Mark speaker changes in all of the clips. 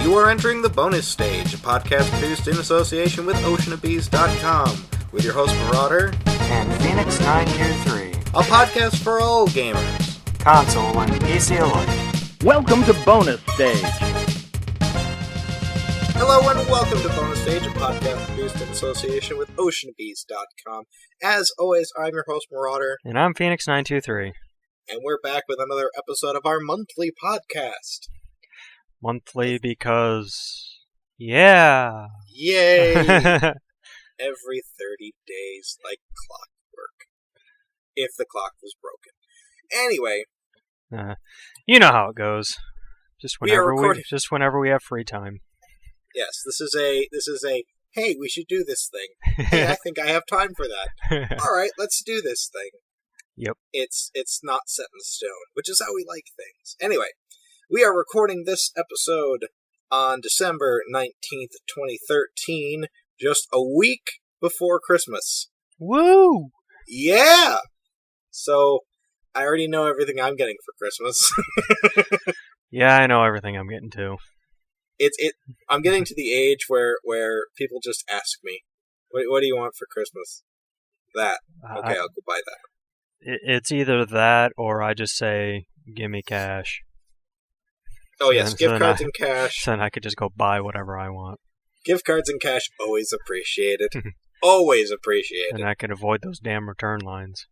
Speaker 1: You are entering the bonus stage, a podcast produced in association with oceanofbees.com, with your host Marauder
Speaker 2: and Phoenix923,
Speaker 1: a podcast for all gamers,
Speaker 2: console and PC alike.
Speaker 3: Welcome to Bonus Stage.
Speaker 1: Hello and welcome to Bonus Stage, a podcast produced in association with oceanofbees.com. As always, I'm your host Marauder,
Speaker 2: And I'm Phoenix923.
Speaker 1: and we're back with another episode of our monthly podcast.
Speaker 2: Monthly because... yeah!
Speaker 1: Yay! Every 30 days, like clockwork. If the clock was broken. Anyway.
Speaker 2: You know how it goes. Just whenever we have free time.
Speaker 1: Yes, this is a, hey, we should do this thing. Hey, I think I have time for that. Alright, let's do this thing.
Speaker 2: Yep.
Speaker 1: It's not set in stone, which is how we like things. Anyway, we are recording this episode on December 19th, 2013, just a week before Christmas.
Speaker 2: Woo!
Speaker 1: Yeah! So, I already know everything I'm getting for Christmas.
Speaker 2: Yeah, I know everything I'm getting to.
Speaker 1: I'm getting to the age where people just ask me, what do you want for Christmas? That. Okay, I'll go buy that.
Speaker 2: It's either that or I just say, give me cash.
Speaker 1: Oh yes, gift cards and cash.
Speaker 2: Then I could just go buy whatever I want.
Speaker 1: Gift cards and cash, always appreciated. Always appreciated.
Speaker 2: And I can avoid those damn return lines.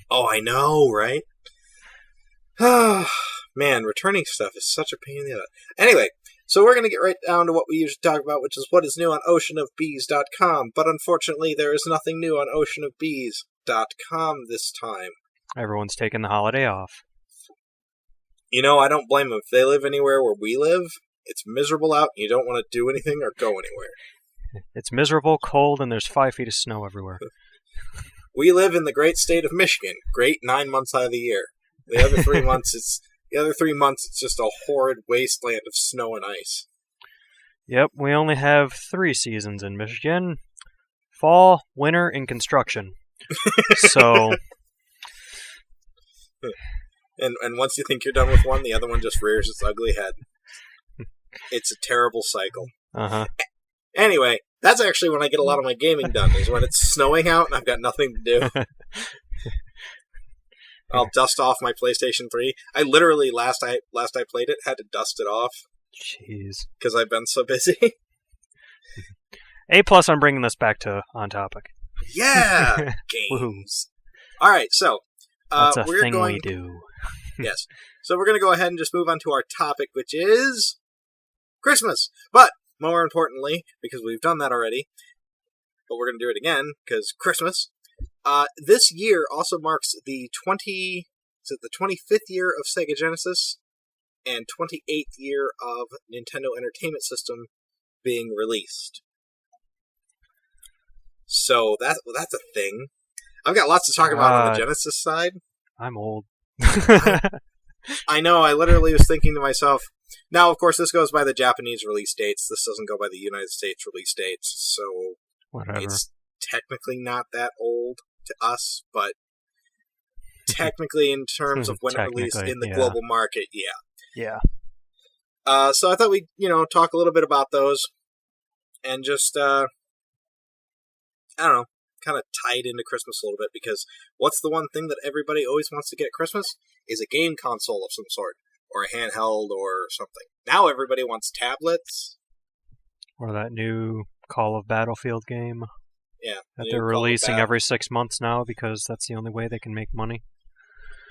Speaker 1: Oh, I know, right? Man, returning stuff is such a pain in the ass. Anyway, so we're going to get right down to what we usually talk about, which is what is new on oceanofbees.com. But unfortunately, there is nothing new on oceanofbees.com this time.
Speaker 2: Everyone's taking the holiday off.
Speaker 1: You know, I don't blame them. If they live anywhere where we live, it's miserable out, and you don't want to do anything or go anywhere.
Speaker 2: It's miserable, cold, and there's 5 feet of snow everywhere.
Speaker 1: We live in the great state of Michigan. Great 9 months out of the year. The other 3 months, it's just a horrid wasteland of snow and ice.
Speaker 2: Yep, we only have 3 seasons in Michigan: fall, winter, and construction. So.
Speaker 1: And once you think you're done with one, the other one just rears its ugly head. It's a terrible cycle.
Speaker 2: Uh-huh.
Speaker 1: Anyway, that's actually when I get a lot of my gaming done, is when it's snowing out and I've got nothing to do. I'll dust off my PlayStation 3. I literally, last I played it, had to dust it off.
Speaker 2: Jeez.
Speaker 1: Because I've been so busy.
Speaker 2: A+, I'm bringing this back to On Topic.
Speaker 1: Yeah! Games. Alright, so...
Speaker 2: That's a thing we do.
Speaker 1: Yes. So we're going to go ahead and just move on to our topic, which is Christmas. But, more importantly, because we've done that already, but we're going to do it again, because Christmas. This year also marks the 25th year of Sega Genesis and 28th year of Nintendo Entertainment System being released. So that's a thing. I've got lots to talk about on the Genesis side.
Speaker 2: I'm old.
Speaker 1: I know, I literally was thinking to myself, now of course this goes by the Japanese release dates, this doesn't go by the United States release dates, so
Speaker 2: whatever. It's
Speaker 1: technically not that old to us, but technically in terms of when it released in the global market, yeah.
Speaker 2: Yeah.
Speaker 1: So I thought we'd, talk a little bit about those, and just, I don't know, kind of tied into Christmas a little bit, because what's the one thing that everybody always wants to get at Christmas? Is a game console of some sort, or a handheld, or something. Now everybody wants tablets.
Speaker 2: Or that new Call of Battlefield game.
Speaker 1: Yeah.
Speaker 2: That they're releasing every 6 months now, because that's the only way they can make money.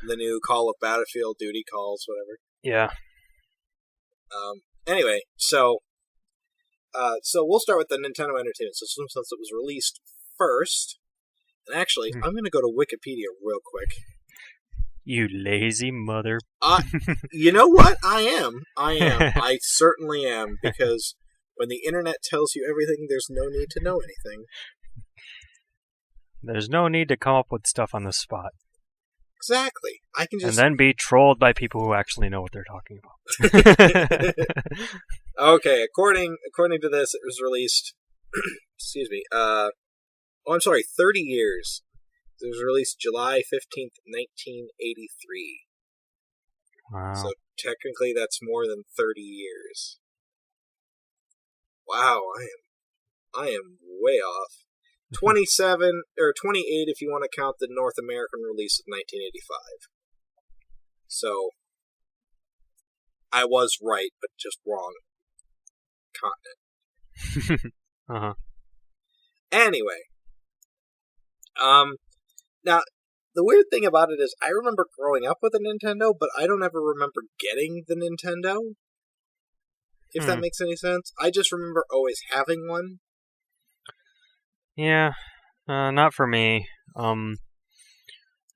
Speaker 1: The new Call of Battlefield, Duty Calls, whatever.
Speaker 2: Yeah.
Speaker 1: Anyway, so we'll start with the Nintendo Entertainment System, since it was released first. And actually, I'm going to go to Wikipedia real quick.
Speaker 2: You lazy mother.
Speaker 1: You know what? I am. I certainly am, because when the internet tells you everything, there's no need to know anything.
Speaker 2: There's no need to come up with stuff on the spot.
Speaker 1: Exactly. I can just...
Speaker 2: And then be trolled by people who actually know what they're talking about.
Speaker 1: Okay, according to this, it was released... excuse me. 30 years. It was released July 15th, 1983.
Speaker 2: Wow.
Speaker 1: So technically that's more than 30 years. Wow, I am way off. 27 or 28 if you want to count the North American release of 1985. So I was right, but just wrong continent.
Speaker 2: Uh-huh.
Speaker 1: Anyway, now the weird thing about it is I remember growing up with a Nintendo, but I don't ever remember getting the Nintendo. If that makes any sense. I just remember always having one.
Speaker 2: Yeah, not for me.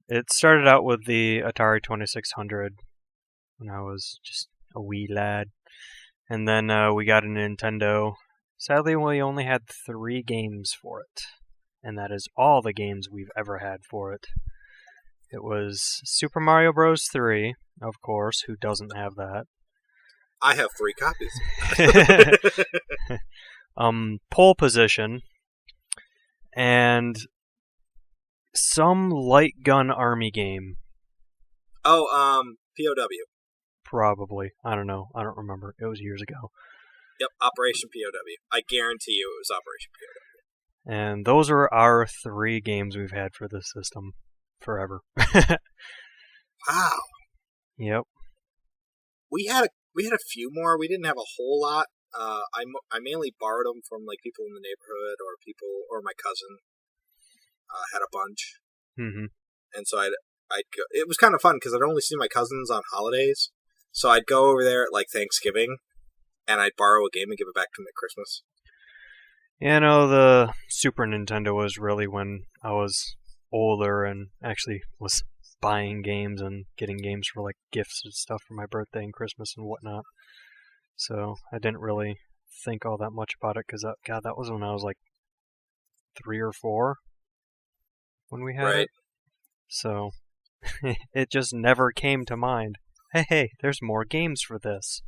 Speaker 2: It started out with the Atari 2600 when I was just a wee lad. And then we got a Nintendo. Sadly, we only had 3 games for it. And that is all the games we've ever had for it. It was Super Mario Bros. 3, of course. Who doesn't have that?
Speaker 1: I have 3 copies.
Speaker 2: Pole Position, and some light gun army game.
Speaker 1: Oh, POW.
Speaker 2: Probably. I don't know. I don't remember. It was years ago.
Speaker 1: Yep, Operation POW. I guarantee you it was Operation POW.
Speaker 2: And those are our 3 games we've had for this system forever.
Speaker 1: Wow.
Speaker 2: Yep.
Speaker 1: We had a few more. We didn't have a whole lot. I mainly borrowed them from like people in the neighborhood or my cousin had a bunch.
Speaker 2: Mm-hmm.
Speaker 1: And so I'd go. It was kind of fun because I'd only see my cousins on holidays, so I'd go over there at like Thanksgiving, and I'd borrow a game and give it back to them at Christmas.
Speaker 2: You know, the Super Nintendo was really when I was older and actually was buying games and getting games for like gifts and stuff for my birthday and Christmas and whatnot. So I didn't really think all that much about it because that was when I was like 3 or 4 when we had it. So it just never came to mind. Hey, there's more games for this.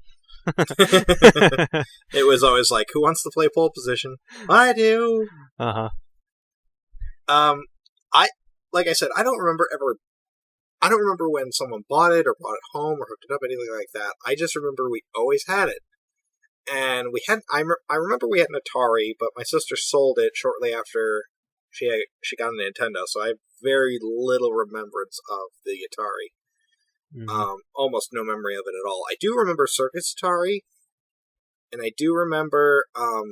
Speaker 1: It was always like, who wants to play Pole Position? I do.
Speaker 2: Uh-huh.
Speaker 1: Like I said, I don't remember when someone bought it or brought it home or hooked it up, anything like that. I just remember we always had it. And I remember we had an Atari, but my sister sold it shortly after she got a Nintendo, so I have very little remembrance of the Atari.
Speaker 2: Mm-hmm.
Speaker 1: Almost no memory of it at all. I do remember Circus Atari, and I do remember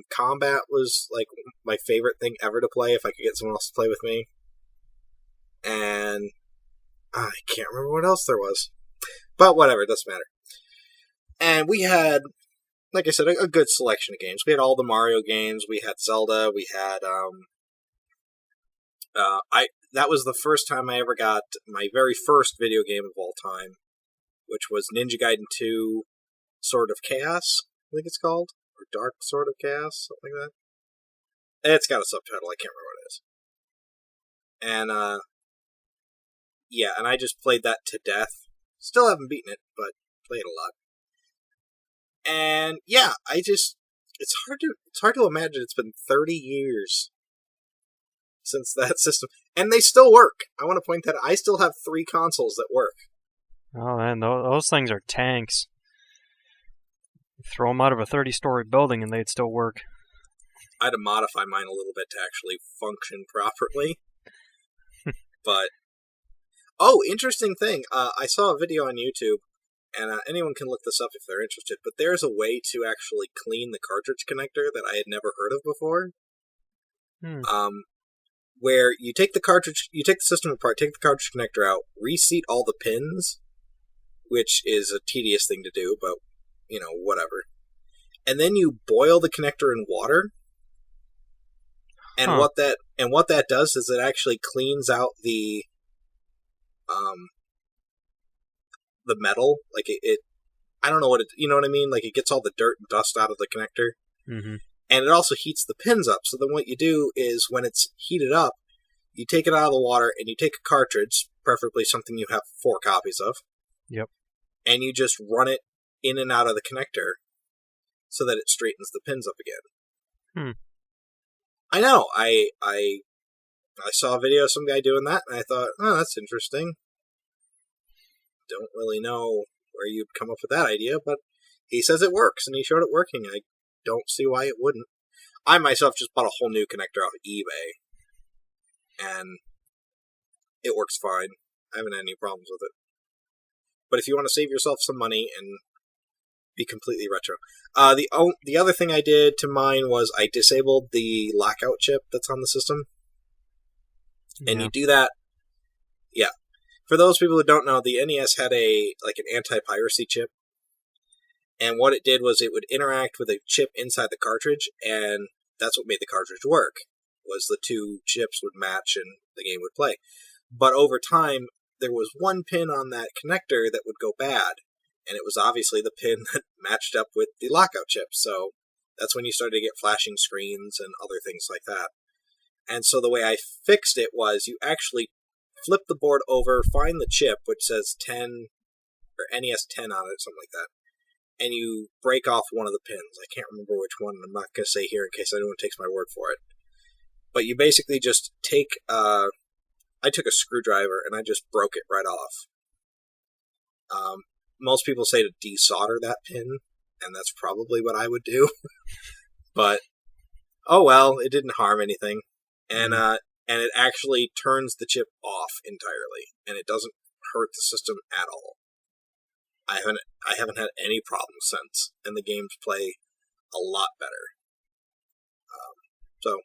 Speaker 1: Combat was like my favorite thing ever to play if I could get someone else to play with me. And I can't remember what else there was. But whatever, it doesn't matter. And we had, like I said, a good selection of games. We had all the Mario games. We had Zelda. We had, that was the first time I ever got my very first video game of all time, which was Ninja Gaiden 2 Sword of Chaos, I think it's called. Or Dark Sword of Chaos, something like that. It's got a subtitle, I can't remember what it is. And, yeah, and I just played that to death. Still haven't beaten it, but played a lot. And yeah, it's hard to imagine it's been 30 years since that system, and they still work. I want to point that out. I still have 3 consoles that work.
Speaker 2: Oh man, those things are tanks. You throw them out of a 30-story building and they'd still work.
Speaker 1: I had to modify mine a little bit to actually function properly. But interesting thing. I saw a video on YouTube. And anyone can look this up if they're interested, but there's a way to actually clean the cartridge connector that I had never heard of before. Where you take the system apart, take the cartridge connector out, reseat all the pins, which is a tedious thing to do, but, whatever. And then you boil the connector in water. And what that does is it actually cleans out the metal, like it I don't know what it, you know what I mean? Like it gets all the dirt and dust out of the connector.
Speaker 2: Mm-hmm.
Speaker 1: And it also heats the pins up. So then what you do is when it's heated up, you take it out of the water and you take a cartridge, preferably something you have 4 copies of.
Speaker 2: Yep.
Speaker 1: And you just run it in and out of the connector so that it straightens the pins up again. I know. I saw a video of some guy doing that and I thought, oh, that's interesting. Don't really know where you'd come up with that idea, but he says it works, and he showed it working. I don't see why it wouldn't. I myself just bought a whole new connector off eBay, and it works fine. I haven't had any problems with it. But if you want to save yourself some money and be completely retro, the other thing I did to mine was I disabled the lockout chip that's on the system, and you do that. Yeah, for those people who don't know, the NES had an anti-piracy chip. And what it did was it would interact with a chip inside the cartridge, and that's what made the cartridge work, was the two chips would match and the game would play. But over time, there was one pin on that connector that would go bad, and it was obviously the pin that matched up with the lockout chip. So that's when you started to get flashing screens and other things like that. And so the way I fixed it was you actually flip the board over, find the chip, which says 10, or NES 10 on it, something like that, and you break off one of the pins. I can't remember which one. I'm not going to say here in case anyone takes my word for it. But you basically just take... I took a screwdriver and I just broke it right off. Most people say to desolder that pin, and that's probably what I would do. But, oh well, it didn't harm anything. And it actually turns the chip off entirely, and it doesn't hurt the system at all. I haven't had any problems since, and the games play a lot better. So,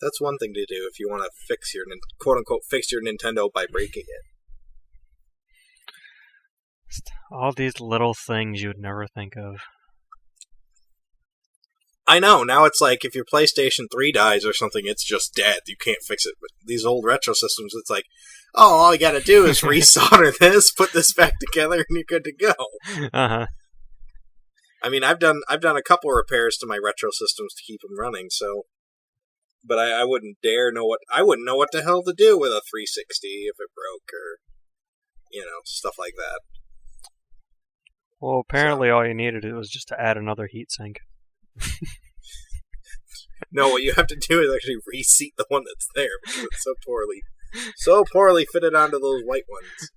Speaker 1: that's one thing to do if you want to fix your, quote-unquote, fix your Nintendo by breaking it.
Speaker 2: All these little things you would never think of.
Speaker 1: I know, now it's like, if your PlayStation 3 dies or something, it's just dead. You can't fix it. But these old retro systems, it's like, oh, all you gotta do is resolder this, put this back together, and you're good to go.
Speaker 2: Uh-huh.
Speaker 1: I mean, I've done a couple of repairs to my retro systems to keep them running, so... But I wouldn't I wouldn't know what the hell to do with a 360 if it broke, or, stuff like that.
Speaker 2: Well, apparently all you needed was just to add another heatsink.
Speaker 1: No, what you have to do is actually reseat the one that's there, because it's so poorly fitted onto those white ones.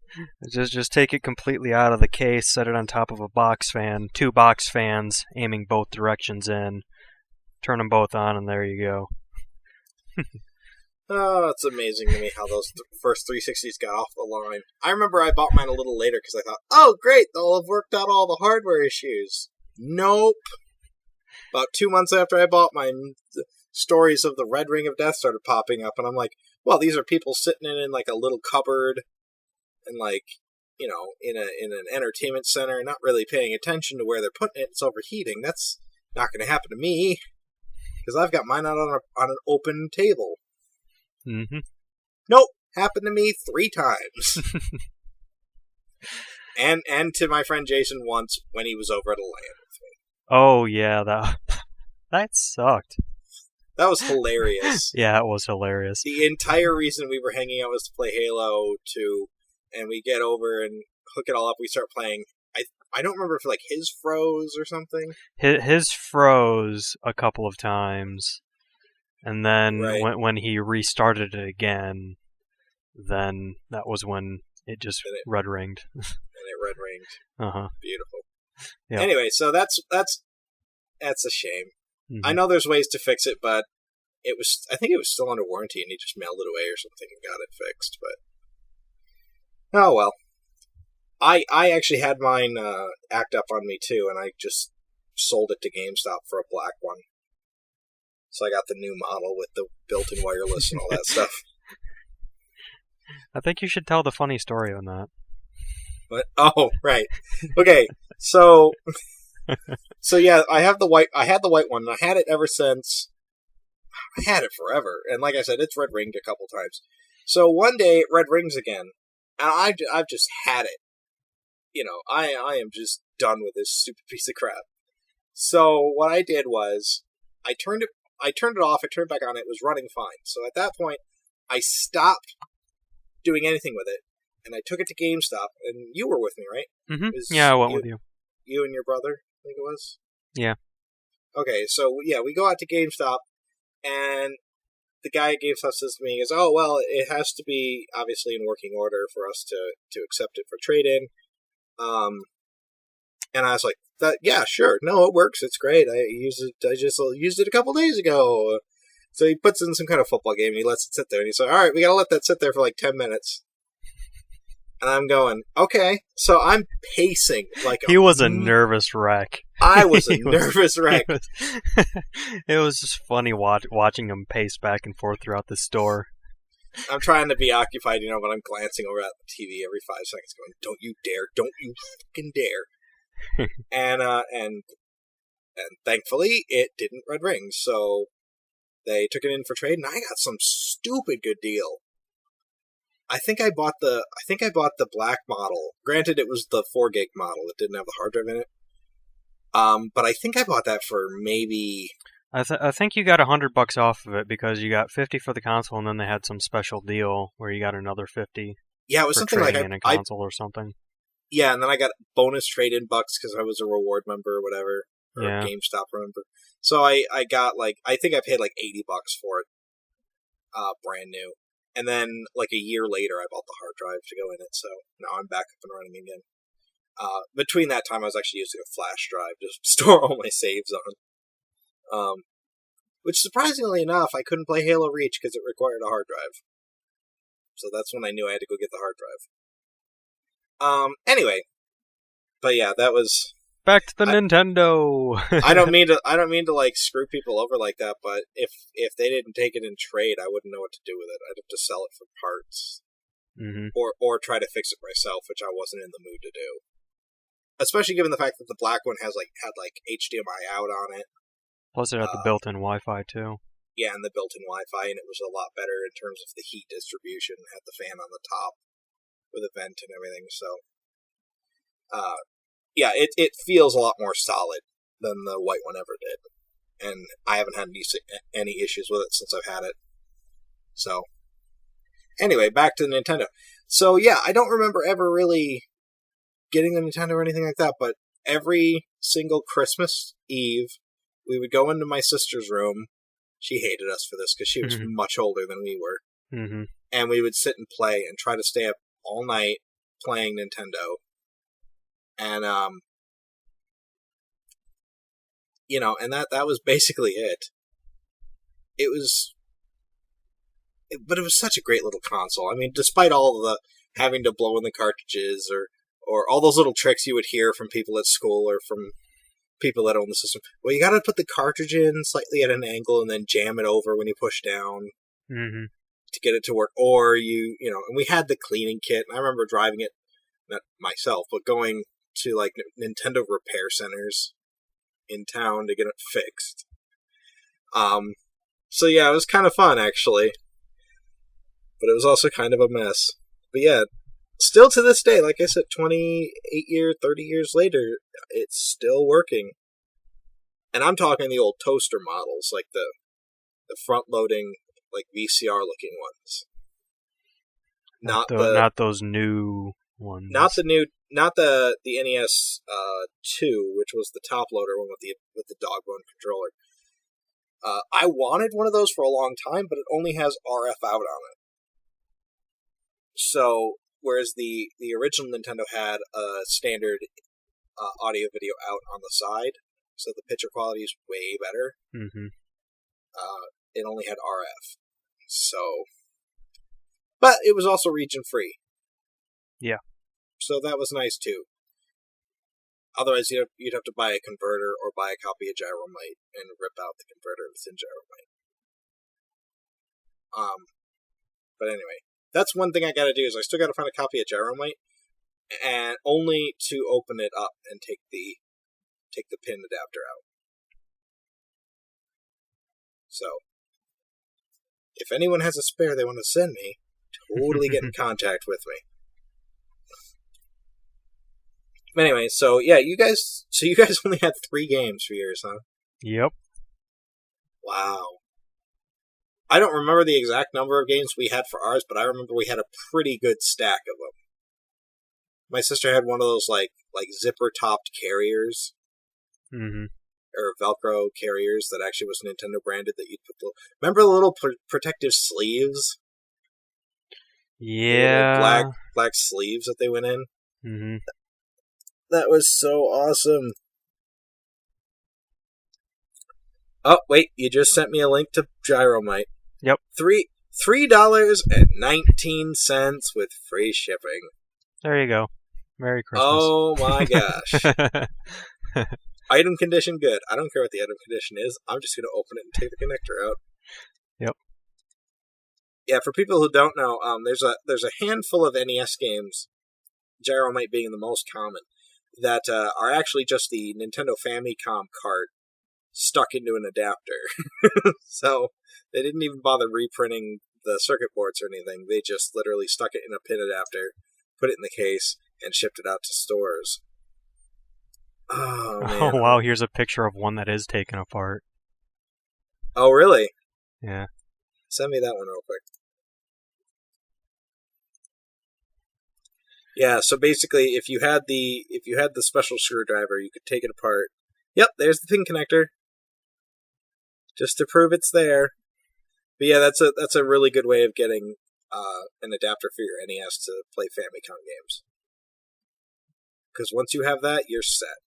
Speaker 2: Just take it completely out of the case, set it on top of a box fan, 2 box fans aiming both directions in, turn them both on, and there you go.
Speaker 1: Oh, it's amazing to me how those first 360s got off the line. I remember I bought mine a little later because I thought, oh great, they'll have worked out all the hardware issues. Nope. About 2 months after I bought mine, the stories of the Red Ring of Death started popping up, and I'm like, well, these are people sitting in like a little cupboard, and in an entertainment center, not really paying attention to where they're putting it. It's overheating. That's not going to happen to me. Because I've got mine out on an open table.
Speaker 2: Mm-hmm.
Speaker 1: Nope, happened to me 3 times. and to my friend Jason once when he was over at a LAN with me.
Speaker 2: Oh yeah, that sucked.
Speaker 1: That was hilarious.
Speaker 2: Yeah, it was hilarious.
Speaker 1: The entire reason we were hanging out was to play Halo 2, and we get over and hook it all up. We start playing. I don't remember if his froze or something.
Speaker 2: His froze a couple of times, and then
Speaker 1: right.
Speaker 2: when he restarted it again, then that was when it just red ringed.
Speaker 1: And it red ringed.
Speaker 2: Uh-huh.
Speaker 1: Beautiful.
Speaker 2: Yep.
Speaker 1: Anyway, so that's a shame.
Speaker 2: Mm-hmm.
Speaker 1: I know there's ways to fix it, but I think it was still under warranty, and he just mailed it away or something and got it fixed. But oh well. I actually had mine act up on me too, and I just sold it to GameStop for a black one. So I got the new model with the built-in wireless and all that stuff.
Speaker 2: I think you should tell the funny story on that.
Speaker 1: What? Oh, right. Okay, so yeah, I had the white one, and I had it ever since. I had it forever, and like I said, it's red ringed a couple times. So one day it red rings again, and I've just had it. I am just done with this stupid piece of crap. So what I did was, I turned it off, I turned it back on, it was running fine. So at that point, I stopped doing anything with it, and I took it to GameStop, and you were with me, right?
Speaker 2: Mm-hmm. Yeah, I went with you.
Speaker 1: You and your brother, I think it was?
Speaker 2: Yeah. Okay,
Speaker 1: so yeah, we go out to GameStop, and the guy at GameStop says to me, he goes, oh, well, it has to be obviously in working order for us to accept it for trade-in. And I was like, yeah, sure. No, it works. It's great. I just used it a couple days ago. So he puts in some kind of football game and he lets it sit there. And he's like, all right, we got to let that sit there for like 10 minutes. And I'm going, okay. So I'm pacing like
Speaker 2: he was a nervous wreck.
Speaker 1: I was a nervous wreck.
Speaker 2: It was just funny watching him pace back and forth throughout the store.
Speaker 1: I'm trying to be occupied, but I'm glancing over at the TV every 5 seconds going, don't you dare, don't you fucking dare. and thankfully it didn't red ring, so they took it in for trade and I got some stupid good deal. I think I bought the black model. Granted, it was the 4 gig model. It didn't have the hard drive in it. But I think I bought that for maybe...
Speaker 2: I think you got $100 off of it because you got 50 for the console, and then they had some special deal where you got another 50.
Speaker 1: Yeah, it was
Speaker 2: for
Speaker 1: something like
Speaker 2: in a console or something.
Speaker 1: Yeah, and then I got bonus trade-in bucks because I was a reward member or whatever, or
Speaker 2: yeah.
Speaker 1: GameStop member. So I got I think I paid like $80 for it, brand new. And then like a year later, I bought the hard drive to go in it. So now I'm back up and running again. Between that time, I was actually using a flash drive to store all my saves on. Which, surprisingly enough, I couldn't play Halo Reach because it required a hard drive. So that's when I knew I had to go get the hard drive. Anyway. But yeah, that was...
Speaker 2: Back to the Nintendo!
Speaker 1: I don't mean to like screw people over like that, but if they didn't take it in trade, I wouldn't know what to do with it. I'd have to sell it for parts.
Speaker 2: Mm-hmm.
Speaker 1: Or try to fix it myself, which I wasn't in the mood to do. Especially given the fact that the black one had HDMI out on it.
Speaker 2: Plus it had the built-in Wi-Fi too.
Speaker 1: Yeah, and the built-in Wi-Fi, and it was a lot better in terms of the heat distribution. It had the fan on the top with a vent and everything, so... yeah, it feels a lot more solid than the white one ever did. And I haven't had any issues with it since I've had it. So, anyway, back to the Nintendo. So, yeah, I don't remember ever really getting the Nintendo or anything like that, but every single Christmas Eve, we would go into my sister's room. She hated us for this because she was much older than we were.
Speaker 2: Mm-hmm. And
Speaker 1: we would sit and play and try to stay up all night playing Nintendo. And, and that was basically it. But it was such a great little console. I mean, despite all of the having to blow in the cartridges or all those little tricks you would hear from people at school or from people that own the system. Well, you gotta put the cartridge in slightly at an angle and then jam it over when you push down to get it to work. Or and we had the cleaning kit, and I remember driving it, not myself, but going to like Nintendo repair centers in town to get it fixed. So yeah, it was kind of fun actually, but it was also kind of a mess. But yeah, still to this day, like I said, 30 years later, it's still working. And I'm talking the old toaster models, like the front-loading, like VCR-looking ones.
Speaker 2: Not those new ones.
Speaker 1: Not the NES 2, which was the top-loader one with the dog bone controller. I wanted one of those for a long time, but it only has RF out on it. So, whereas the original Nintendo had a standard audio-video out on the side, so the picture quality is way better.
Speaker 2: Mm-hmm.
Speaker 1: It only had RF. So, but it was also region-free.
Speaker 2: Yeah.
Speaker 1: So that was nice, too. Otherwise, you'd have to buy a converter or buy a copy of Gyromite and rip out the converter that's in Gyromite. But anyway, that's one thing I gotta do, is I still gotta find a copy of Gyromite, and only to open it up and take the pin adapter out. So, if anyone has a spare they want to send me, totally get in contact with me. Anyway, so yeah, you guys only had 3 games for yours, huh?
Speaker 2: Yep.
Speaker 1: Wow. I don't remember the exact number of games we had for ours, but I remember we had a pretty good stack of them. My sister had one of those like zipper-topped carriers.
Speaker 2: Mm-hmm.
Speaker 1: Or Velcro carriers that actually was Nintendo branded, that you'd put remember the little protective sleeves?
Speaker 2: Yeah.
Speaker 1: Black sleeves that they went in?
Speaker 2: Mm-hmm.
Speaker 1: That was so awesome. Oh, wait, you just sent me a link to Gyromite.
Speaker 2: Yep.
Speaker 1: $3.19 with free shipping.
Speaker 2: There you go. Merry Christmas.
Speaker 1: Oh my gosh. Item condition good. I don't care what the item condition is. I'm just going to open it and take the connector out.
Speaker 2: Yep.
Speaker 1: Yeah, for people who don't know, there's a handful of NES games, Gyromite being the most common, that are actually just the Nintendo Famicom cart stuck into an adapter. So they didn't even bother reprinting the circuit boards or anything. They just literally stuck it in a pin adapter, put it in the case, and shipped it out to stores. Oh, man.
Speaker 2: Oh, wow, here's a picture of one that is taken apart.
Speaker 1: Oh, really?
Speaker 2: Yeah.
Speaker 1: Send me that one real quick. Yeah, so basically, if you had the special screwdriver, you could take it apart. Yep, there's the pin connector. Just to prove it's there. But yeah, that's a really good way of getting an adapter for your NES to play Famicom games. Because once you have that, you're set.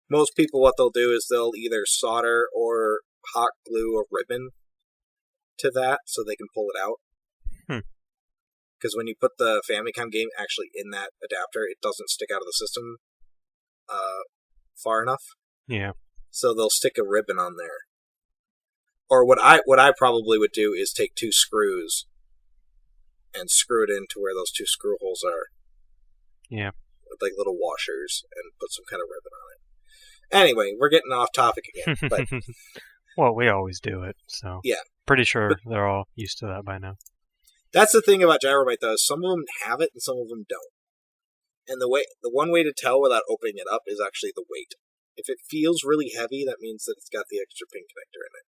Speaker 1: Most people, what they'll do is they'll either solder or hot glue a ribbon to that so they can pull it out. Because when you put the Famicom game actually in that adapter, it doesn't stick out of the system far enough.
Speaker 2: Yeah.
Speaker 1: So they'll stick a ribbon on there. Or what I probably would do is take 2 screws and screw it into where those 2 screw holes are.
Speaker 2: Yeah.
Speaker 1: With like little washers and put some kind of ribbon on it. Anyway, we're getting off topic again. But
Speaker 2: well, we always do it, so
Speaker 1: yeah.
Speaker 2: Pretty sure they're all used to that by now.
Speaker 1: That's the thing about Gyromite, though. Some of them have it and some of them don't. And the one way to tell without opening it up is actually the weight. If it feels really heavy, that means that it's got the extra pin connector in it.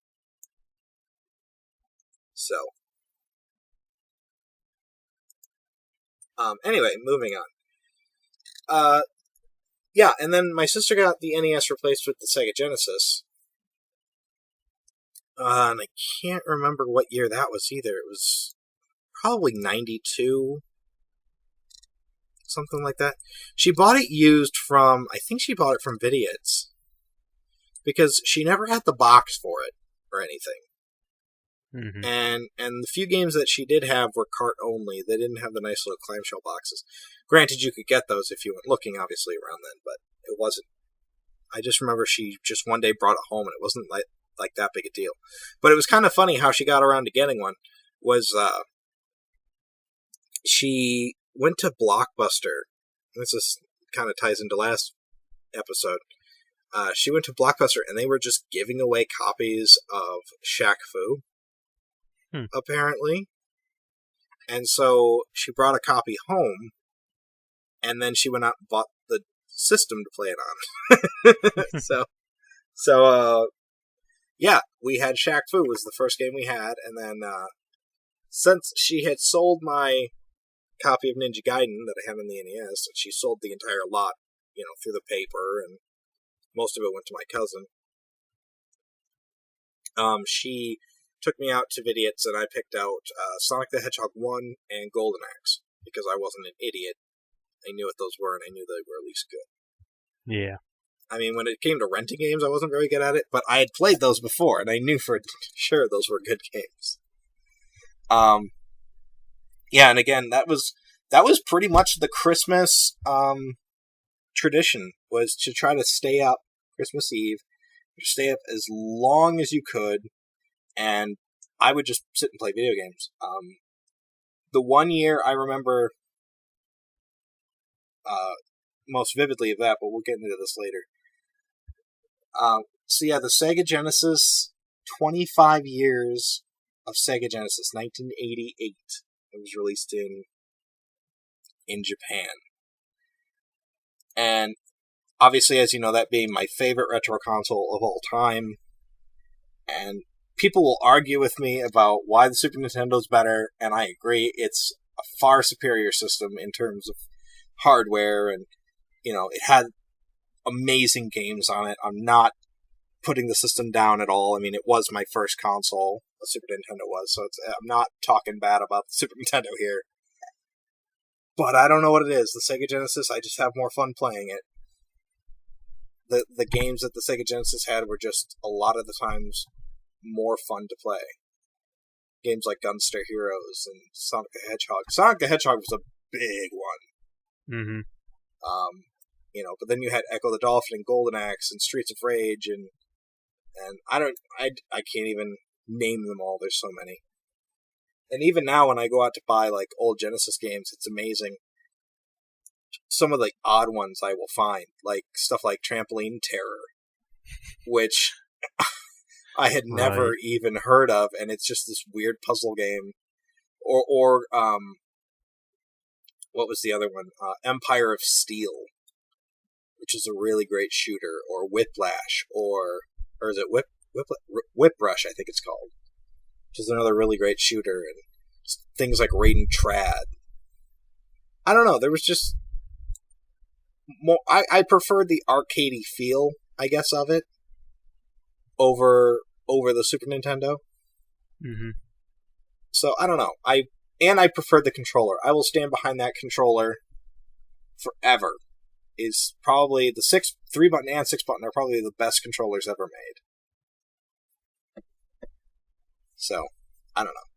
Speaker 1: So, anyway, moving on. Yeah, and then my sister got the NES replaced with the Sega Genesis. And I can't remember what year that was either. It was probably 92, something like that. She bought it used from, I think she bought it from Vidiot's, because she never had the box for it or anything.
Speaker 2: Mm-hmm.
Speaker 1: And the few games that she did have were cart only. They didn't have the nice little clamshell boxes. Granted, you could get those if you went looking, obviously, around then, but it wasn't. I just remember she just one day brought it home, and it wasn't like that big a deal. But it was kind of funny how she got around to getting one. Was she went to Blockbuster. This is kind of ties into last episode. She went to Blockbuster, and they were just giving away copies of Shaq Fu. Apparently. And so she brought a copy home, and then she went out and bought the system to play it on. So, yeah, we had Shaq Fu was the first game we had, and then since she had sold my copy of Ninja Gaiden that I had on the NES, and she sold the entire lot, through the paper, and most of it went to my cousin. She took me out to Vidiot's, and I picked out Sonic the Hedgehog 1 and Golden Axe, because I wasn't an idiot. I knew what those were, and I knew they were at least good.
Speaker 2: Yeah.
Speaker 1: I mean, when it came to renting games, I wasn't very good at it, but I had played those before, and I knew for sure those were good games. Yeah, and again, that was pretty much the Christmas tradition, was to try to stay up Christmas Eve, stay up as long as you could, and I would just sit and play video games. The one year I remember most vividly of that, but we'll get into this later. So yeah, the Sega Genesis, 25 years of Sega Genesis, 1988. It was released in Japan. And obviously, as you know, that being my favorite retro console of all time. And people will argue with me about why the Super Nintendo's better, and I agree. It's a far superior system in terms of hardware, and it had amazing games on it. I'm not putting the system down at all. I mean, it was my first console, the Super Nintendo was, so I'm not talking bad about the Super Nintendo here. But I don't know what it is. The Sega Genesis, I just have more fun playing it. The games that the Sega Genesis had were just, a lot of the times, more fun to play. Games like Gunstar Heroes and Sonic the Hedgehog. Sonic the Hedgehog was a big one.
Speaker 2: Mm-hmm.
Speaker 1: But then you had Echo the Dolphin and Golden Axe and Streets of Rage and I can't even name them all. There's so many. And even now when I go out to buy like old Genesis games, it's amazing. Some of the odd ones I will find, like stuff like Trampoline Terror, which I had never even heard of, and it's just this weird puzzle game. Or what was the other one? Empire of Steel, which is a really great shooter, or Whiplash, or is it Whiprush, I think it's called, which is another really great shooter, and things like Raiden Trad. I don't know, there was just more. I preferred the arcadey feel, I guess, of it over the Super Nintendo.
Speaker 2: Mm-hmm.
Speaker 1: So I don't know. I preferred the controller. I will stand behind that controller forever. Is probably the 3-button and 6-button are probably the best controllers ever made. So, I don't know.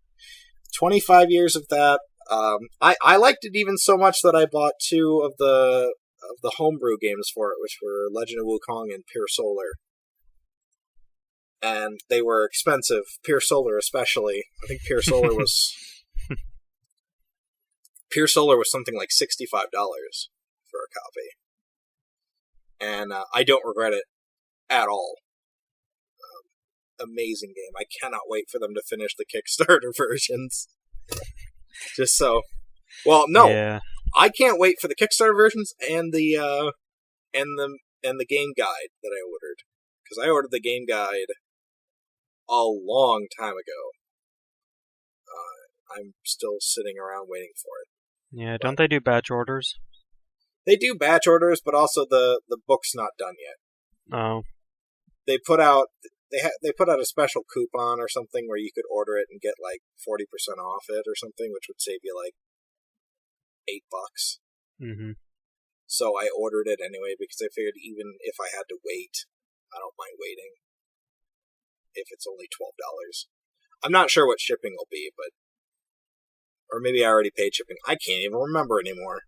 Speaker 1: 25 years of that. I liked it even so much that I bought 2 of the homebrew games for it, which were Legend of Wukong and Pure Solar. And they were expensive. Pure Solar especially. I think Pure Solar was Pure Solar was something like $65 for a copy. And I don't regret it at all. Amazing game. I cannot wait for them to finish the Kickstarter versions. Just so. Well, no.
Speaker 2: Yeah.
Speaker 1: I can't wait for the Kickstarter versions and the game guide that I ordered. Because I ordered the game guide a long time ago. I'm still sitting around waiting for it.
Speaker 2: Yeah, don't they do batch orders?
Speaker 1: They do batch orders, but also the book's not done yet.
Speaker 2: Oh.
Speaker 1: They put out a special coupon or something where you could order it and get like 40% off it or something, which would save you like $8.
Speaker 2: Mm-hmm.
Speaker 1: So I ordered it anyway because I figured even if I had to wait, I don't mind waiting. If it's only $12. I'm not sure what shipping will be, but or maybe I already paid shipping. I can't even remember anymore.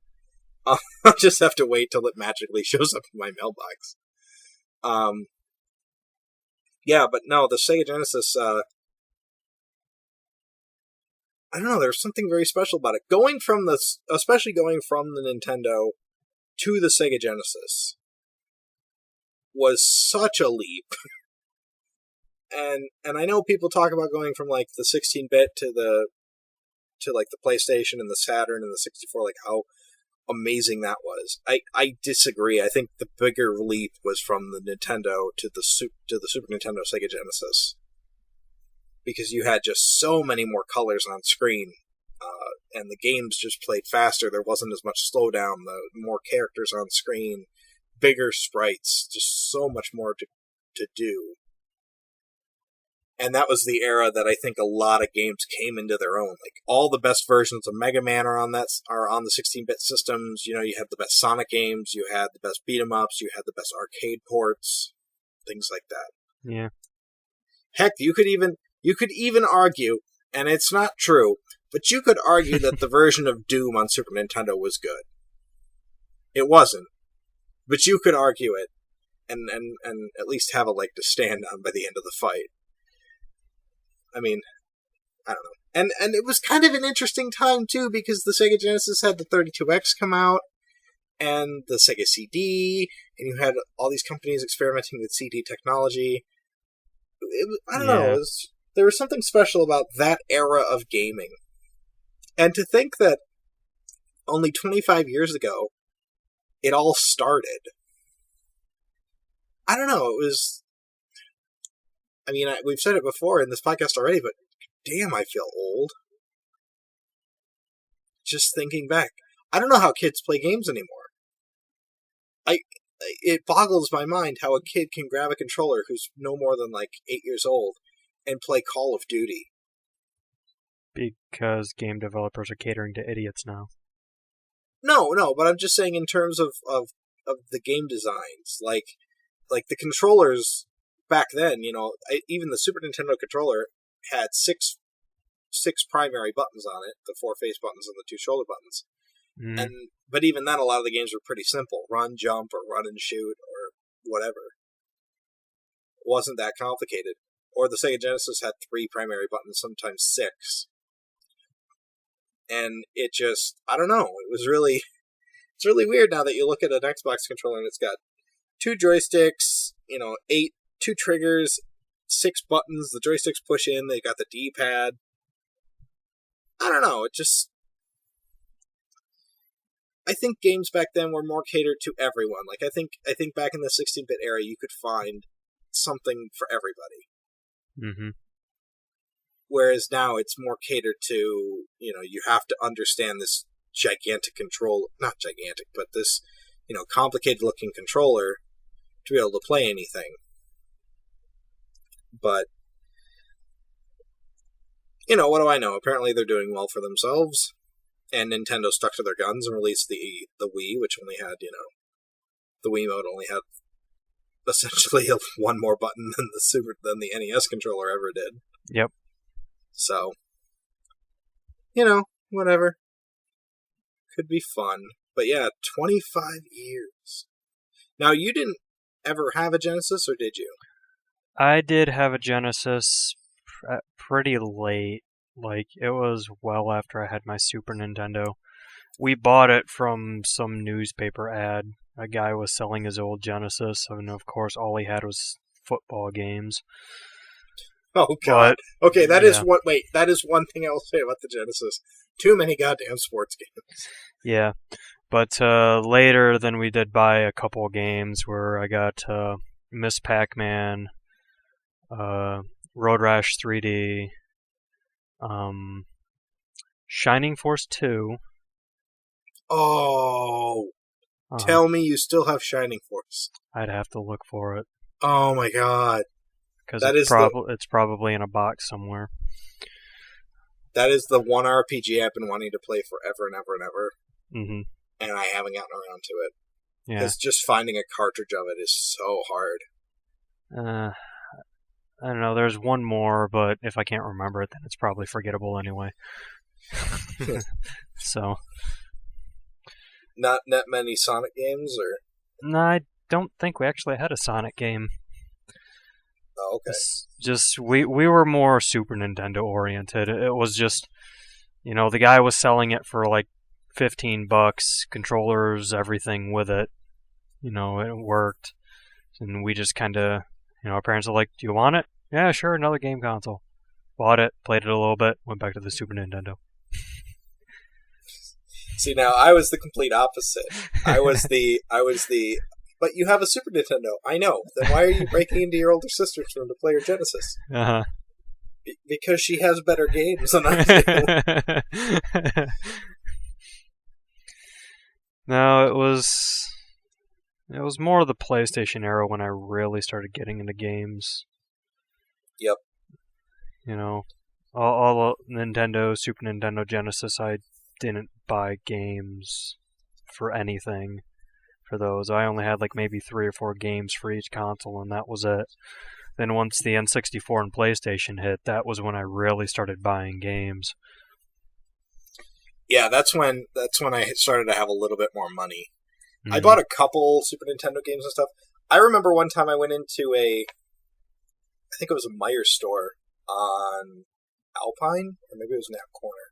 Speaker 1: I'll just have to wait till it magically shows up in my mailbox. Yeah, but no, the Sega Genesis, I don't know, there's something very special about it. Especially going from the Nintendo to the Sega Genesis was such a leap. And I know people talk about going from like the 16-bit to like the PlayStation and the Saturn and the 64, like how amazing that was. I disagree. I think the bigger leap was from the Nintendo to the Super Nintendo Sega Genesis, because you had just so many more colors on screen, and the games just played faster. There wasn't as much slowdown. The more characters on screen, bigger sprites, just so much more to do. And that was the era that I think a lot of games came into their own. Like all the best versions of Mega Man are on the 16-bit systems. You know, you had the best Sonic games, you had the best beat 'em ups, you had the best arcade ports, things like that.
Speaker 2: Yeah.
Speaker 1: Heck, you could even argue, and it's not true, but you could argue that the version of Doom on Super Nintendo was good. It wasn't, but you could argue it, and at least have a leg to stand on by the end of the fight. I mean, I don't know. And it was kind of an interesting time, too, because the Sega Genesis had the 32X come out, and the Sega CD, and you had all these companies experimenting with CD technology. I don't know. There was something special about that era of gaming. And to think that only 25 years ago, it all started. I don't know. It was... I mean, we've said it before in this podcast already, but damn, I feel old. Just thinking back. I don't know how kids play games anymore. It boggles my mind how a kid can grab a controller who's no more than like 8 years old and play Call of Duty.
Speaker 2: Because game developers are catering to idiots now.
Speaker 1: No, but I'm just saying in terms of the game designs, like the controllers back then, even the Super Nintendo controller had six primary buttons on it, the 4 face buttons and the 2 shoulder buttons. But even then, a lot of the games were pretty simple: run, jump, or run and shoot, or whatever. It wasn't that complicated. Or the Sega Genesis had 3 primary buttons, sometimes 6. And it just, I don't know, it's really weird now that you look at an Xbox controller and it's got 2 joysticks, 2 triggers, 6 buttons, the joysticks push in, they got the D-pad. I don't know, I think games back then were more catered to everyone. Like, I think back in the 16-bit era, you could find something for everybody.
Speaker 2: Mm-hmm.
Speaker 1: Whereas now it's more catered to, you have to understand this gigantic not gigantic, but this, complicated looking controller to be able to play anything. But, what do I know? Apparently they're doing well for themselves, and Nintendo stuck to their guns and released the Wii, which only had, the Wiimote only had essentially one more button than the NES controller ever did.
Speaker 2: Yep.
Speaker 1: So, whatever. Could be fun. But yeah, 25 years. Now, you didn't ever have a Genesis, or did you?
Speaker 2: I did have a Genesis pretty late. Like, it was well after I had my Super Nintendo. We bought it from some newspaper ad. A guy was selling his old Genesis, and of course all he had was football games.
Speaker 1: Oh, God. Okay, that is one thing I will say about the Genesis. Too many goddamn sports games.
Speaker 2: Yeah, but later then we did buy a couple of games where I got Miss Pac-Man, Road Rash 3D, Shining Force 2.
Speaker 1: Oh, tell me you still have Shining Force.
Speaker 2: I'd have to look for it.
Speaker 1: Oh my God.
Speaker 2: Because it's probably in a box somewhere.
Speaker 1: That is the one RPG I've been wanting to play forever and ever and ever.
Speaker 2: Mm-hmm.
Speaker 1: And I haven't gotten around to it.
Speaker 2: Yeah.
Speaker 1: Because just finding a cartridge of it is so hard.
Speaker 2: I don't know, there's one more, but if I can't remember it, then it's probably forgettable anyway. So.
Speaker 1: Not many Sonic games, or?
Speaker 2: No, I don't think we actually had a Sonic game.
Speaker 1: Oh, okay.
Speaker 2: Just we were more Super Nintendo oriented. It was just, the guy was selling it for like $15, controllers, everything with it. It worked, and we just kind of, our parents were like, "Do you want it?" "Yeah, sure, another game console." Bought it, played it a little bit, went back to the Super Nintendo.
Speaker 1: See, now I was the complete opposite. I was the. But you have a Super Nintendo. I know. Then why are you breaking into your older sister's room to play her Genesis?
Speaker 2: Uh-huh.
Speaker 1: Because she has better games than I do.
Speaker 2: No, it was more of the PlayStation era when I really started getting into games.
Speaker 1: Yep.
Speaker 2: All Nintendo, Super Nintendo, Genesis, I didn't buy games for anything. For those, I only had like maybe 3 or 4 games for each console, and that was it. Then once the N64 and PlayStation hit, that was when I really started buying games.
Speaker 1: Yeah, that's when I started to have a little bit more money.
Speaker 2: Mm-hmm.
Speaker 1: I bought a couple Super Nintendo games and stuff. I remember one time I went into I think it was a Meijer store on Alpine, or maybe it was Knapp Corner.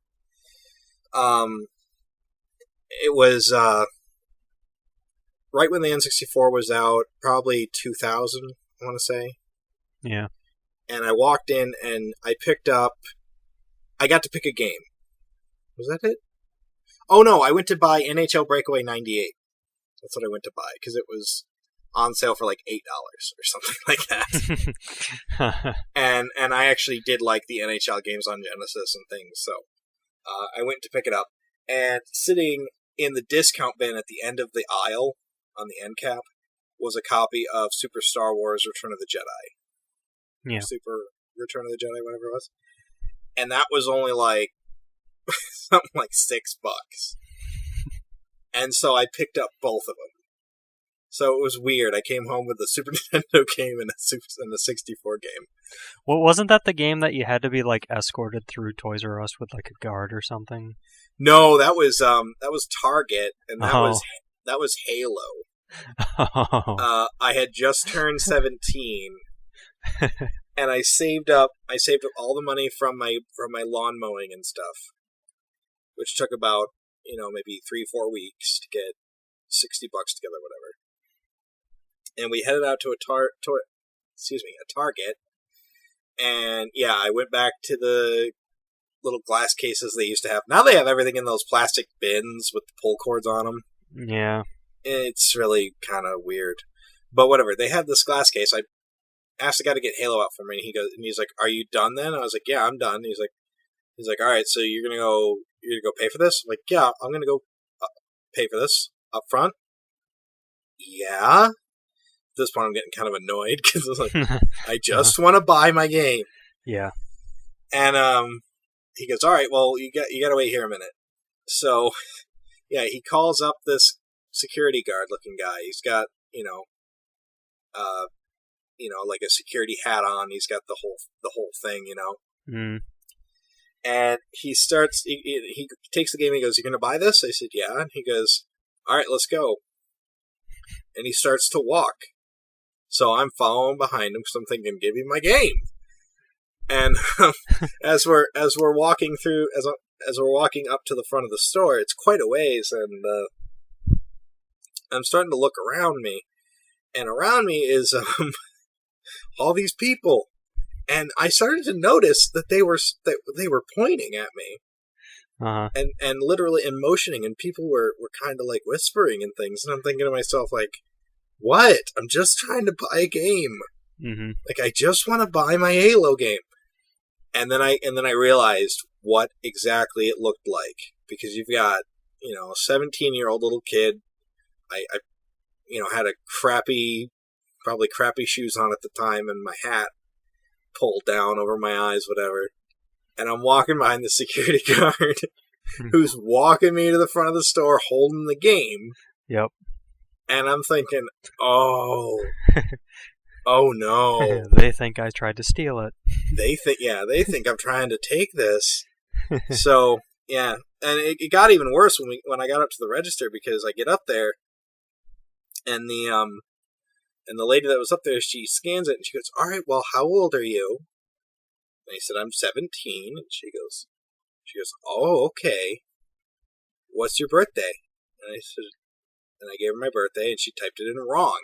Speaker 1: It was right when the N64 was out, probably 2000, I want to say.
Speaker 2: Yeah.
Speaker 1: And I walked in and I got to pick a game. Was that it? Oh no, I went to buy NHL Breakaway 98. That's what I went to buy, because it was on sale for like $8 or something like that. and I actually did like the NHL games on Genesis and things, so I went to pick it up. And sitting in the discount bin at the end of the aisle, on the end cap, was a copy of Super Star Wars Return of the Jedi.
Speaker 2: Yeah.
Speaker 1: Super Return of the Jedi, whatever it was. And that was only like something like $6. And so I picked up both of them. So it was weird. I came home with a Super Nintendo game and a 64 game.
Speaker 2: Well, wasn't that the game that you had to be like escorted through Toys R Us with like a guard or something?
Speaker 1: No, that was Target, and that was Halo.
Speaker 2: Oh.
Speaker 1: I had just turned 17, and I saved up all the money from my lawn mowing and stuff, which took about maybe 3-4 weeks to get $60 together, whatever. And we headed out to a Target, and yeah, I went back to the little glass cases they used to have. Now they have everything in those plastic bins with the pull cords on them.
Speaker 2: Yeah.
Speaker 1: It's really kind of weird. But whatever. They had this glass case. I asked the guy to get Halo out for me, and he's like, "Are you done then?" I was like, "Yeah, I'm done." He's like, "All right, so you're gonna go pay for this?" I'm like, "Yeah, I'm gonna go pay for this up front." Yeah. At this point, I'm getting kind of annoyed because I was like, I just want to buy my game.
Speaker 2: Yeah.
Speaker 1: And he goes, "All right, well, you got to wait here a minute." So, yeah, he calls up this security guard looking guy. He's got like a security hat on. He's got the whole thing,
Speaker 2: Mm.
Speaker 1: And he starts. He takes the game. And he goes, "You gonna buy this?" I said, "Yeah." And he goes, "All right, let's go." And he starts to walk. So I'm following behind him because I'm thinking, "Give me my game." And as we're walking through, as we're walking up to the front of the store, it's quite a ways, and I'm starting to look around me, and around me is all these people, and I started to notice that they were pointing at me, and literally and motioning, and people were kind of like whispering and things, and I'm thinking to myself like, what? I'm just trying to buy a game.
Speaker 2: Mm-hmm.
Speaker 1: Like, I just want to buy my Halo game. And then I realized what exactly it looked like, because you've got a 17-year-old little kid. I had a probably crappy shoes on at the time, and my hat pulled down over my eyes, whatever. And I'm walking behind the security guard, who's walking me to the front of the store, holding the game.
Speaker 2: Yep.
Speaker 1: And I'm thinking, oh no.
Speaker 2: They think I tried to steal it.
Speaker 1: They think I'm trying to take this. So, yeah. And it got even worse when I got up to the register, because I get up there, and the lady that was up there, she scans it, and she goes, "All right, well, how old are you?" And I said, "I'm 17. And she goes, "Oh, okay. What's your birthday?" And I said, and I gave her my birthday, and she typed it in wrong.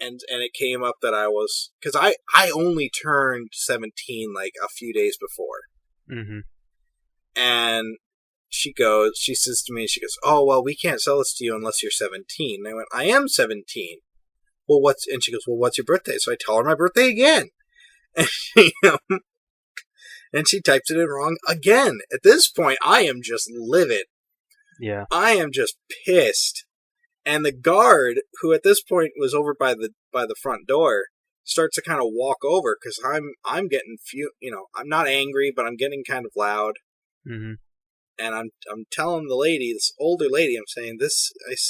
Speaker 1: and it came up that I was, because I only turned 17 like a few days before.
Speaker 2: Mm-hmm.
Speaker 1: And she says to me, she goes, "Oh, well, we can't sell this to you unless you're 17. And I went, "I am 17. Well, and she goes, "Well, what's your birthday?" So I tell her my birthday again. And she types it in wrong again. At this point, I am just livid.
Speaker 2: Yeah.
Speaker 1: I am just pissed. And the guard, who at this point was over by the front door, starts to kind of walk over, because I'm getting I'm not angry, but I'm getting kind of loud.
Speaker 2: Mm-hmm.
Speaker 1: And I'm telling the lady, this older lady, I'm saying,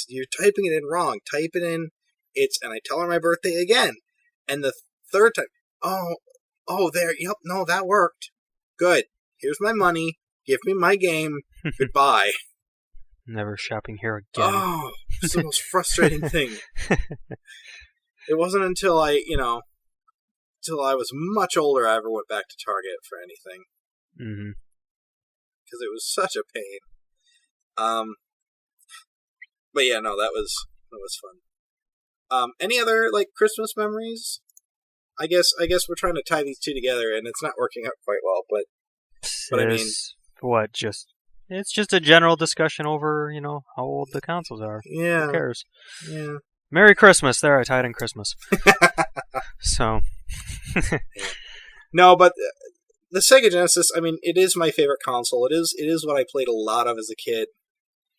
Speaker 1: you're typing it in wrong. Type it in. And I tell her my birthday again. And the third time, oh, there, yep, no, that worked. Good. Here's my money. Give me my game. Goodbye.
Speaker 2: Never shopping here again.
Speaker 1: Oh, it's the most frustrating thing. It wasn't until until I was much older I ever went back to Target for anything.
Speaker 2: Mm-hmm.
Speaker 1: Because it was such a pain. But yeah, no, that was fun. Any other like Christmas memories? I guess we're trying to tie these two together, and it's not working out quite well. But I mean,
Speaker 2: what? It's just a general discussion over how old the consoles are.
Speaker 1: Yeah.
Speaker 2: Who cares?
Speaker 1: Yeah.
Speaker 2: Merry Christmas. There, I tied in Christmas. So.
Speaker 1: No, but the Sega Genesis, I mean, it is my favorite console. It is what I played a lot of as a kid,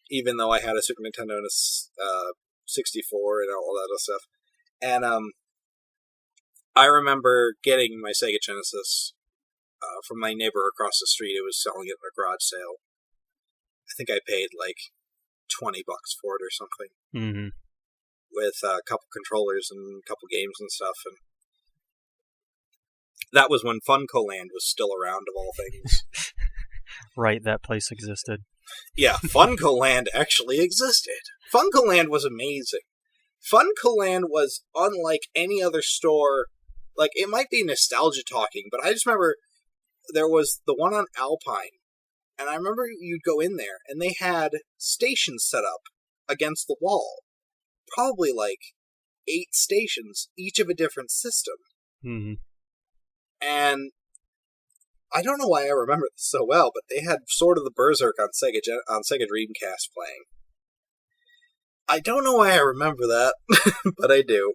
Speaker 1: even though I had a Super Nintendo and a 64 and all that other stuff. And I remember getting my Sega Genesis from my neighbor across the street. It was selling it in a garage sale. I think I paid like $20 for it or something.
Speaker 2: Mm-hmm.
Speaker 1: With a couple controllers and a couple games and stuff. And that was when Funcoland was still around, of all things.
Speaker 2: Right, that place existed.
Speaker 1: Yeah, Funcoland actually existed. Funcoland was amazing. Funcoland was unlike any other store. Like, it might be nostalgia talking, but I just remember there was the one on Alpine, and I remember you'd go in there, and they had stations set up against the wall. Probably like 8 stations, each of a different system.
Speaker 2: Mm-hmm.
Speaker 1: And I don't know why I remember this so well, but they had Sword of the Berserk on Sega Dreamcast playing. I don't know why I remember that, but I do.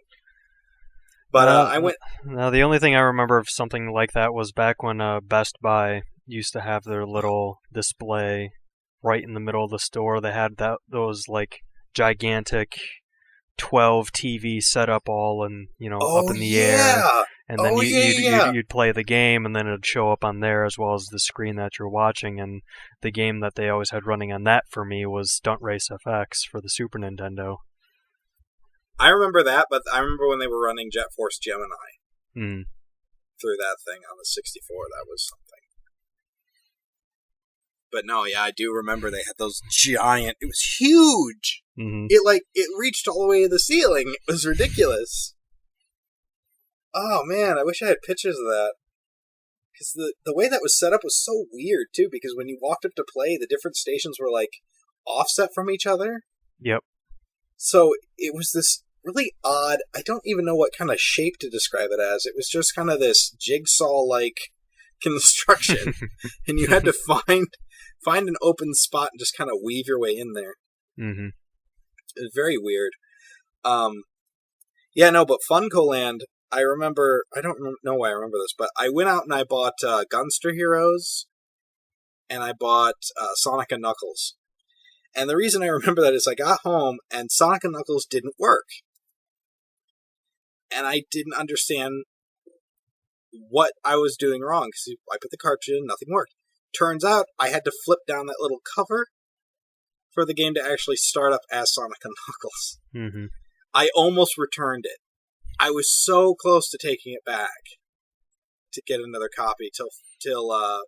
Speaker 1: But I went...
Speaker 2: Now, the only thing I remember of something like that was back when Best Buy used to have their little display right in the middle of the store. They had those, like, gigantic 12 TV set up all and, up in the air. And then you'd play the game, and then it'd show up on there as well as the screen that you're watching. And the game that they always had running on that for me was Stunt Race FX for the Super Nintendo.
Speaker 1: I remember that, but I remember when they were running Jet Force Gemini through that thing on the 64. That was something. But no, yeah, I do remember they had those giant... It was huge!
Speaker 2: Mm-hmm.
Speaker 1: It reached all the way to the ceiling. It was ridiculous. Oh, man, I wish I had pictures of that. Because the way that was set up was so weird, too, because when you walked up to play, the different stations were, like, offset from each other.
Speaker 2: Yep.
Speaker 1: So it was this really odd... I don't even know what kind of shape to describe it as. It was just kind of this jigsaw-like construction. And you had to find an open spot and just kind of weave your way in there.
Speaker 2: Mm-hmm.
Speaker 1: It was very weird. Yeah, no, but Funcoland... I remember, I don't know why I remember this, but I went out and I bought Gunster Heroes, and I bought Sonic and Knuckles. And the reason I remember that is I got home, and Sonic and Knuckles didn't work. And I didn't understand what I was doing wrong, because I put the cartridge in, nothing worked. Turns out, I had to flip down that little cover for the game to actually start up as Sonic and Knuckles.
Speaker 2: Mm-hmm.
Speaker 1: I almost returned it. I was so close to taking it back to get another copy till I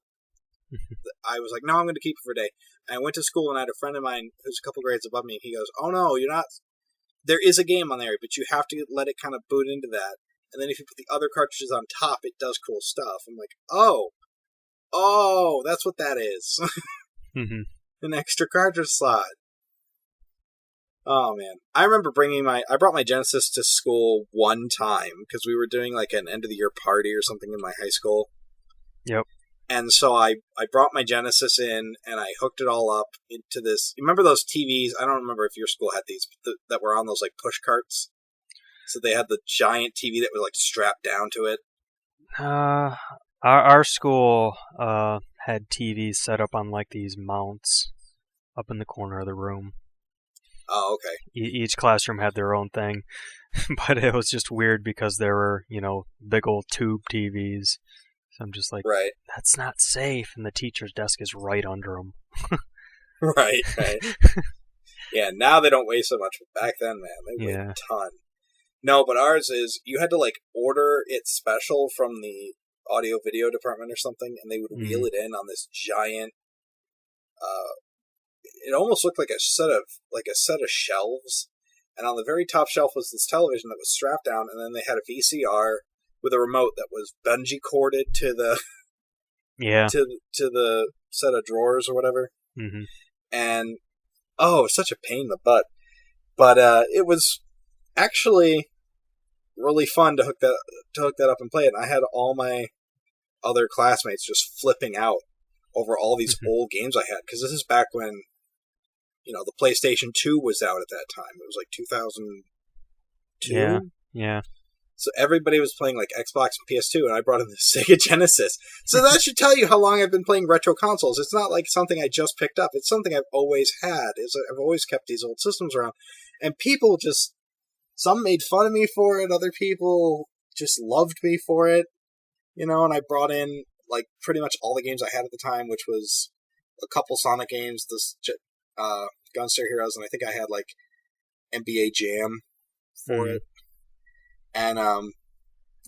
Speaker 1: was like, no, I'm going to keep it for a day. And I went to school and I had a friend of mine who's a couple grades above me, and he goes, oh no, you're not. There is a game on there, but you have to let it kind of boot into that. And then if you put the other cartridges on top, it does cool stuff. I'm like, oh, that's what that is.
Speaker 2: Mm-hmm.
Speaker 1: An extra cartridge slot. Oh, man. I remember I brought my Genesis to school one time, because we were doing like an end-of-the-year party or something in my high school.
Speaker 2: Yep.
Speaker 1: And so I brought my Genesis in, and I hooked it all up into this... You remember those TVs? I don't remember if your school had these, that were on those like push carts? So they had the giant TV that was like strapped down to it.
Speaker 2: Our school had TVs set up on like these mounts up in the corner of the room.
Speaker 1: Oh, okay.
Speaker 2: Each classroom had their own thing, but it was just weird because there were, big old tube TVs. So I'm just like,
Speaker 1: right.
Speaker 2: That's not safe, and the teacher's desk is right under them.
Speaker 1: Right. Yeah, now they don't weigh so much, but back then, man, they weighed a ton. No, but ours is, you had to, like, order it special from the audio-video department or something, and they would wheel it in on this giant... it almost looked like a set of shelves, and on the very top shelf was this television that was strapped down, and then they had a VCR with a remote that was bungee corded to the to the set of drawers or whatever.
Speaker 2: Mm-hmm.
Speaker 1: And it was such a pain in the butt, but it was actually really fun to hook that up and play it. And I had all my other classmates just flipping out over all these old games I had, because this is back when the PlayStation 2 was out at that time. It was like 2002.
Speaker 2: Yeah.
Speaker 1: So everybody was playing like Xbox and PS2, and I brought in the Sega Genesis. So that should tell you how long I've been playing retro consoles. It's not like something I just picked up. It's something I've always had. I've always kept these old systems around. And people some made fun of me for it. Other people just loved me for it. And I brought in like pretty much all the games I had at the time, which was a couple Sonic games, this Gunstar Heroes, and I think I had like NBA Jam for it. And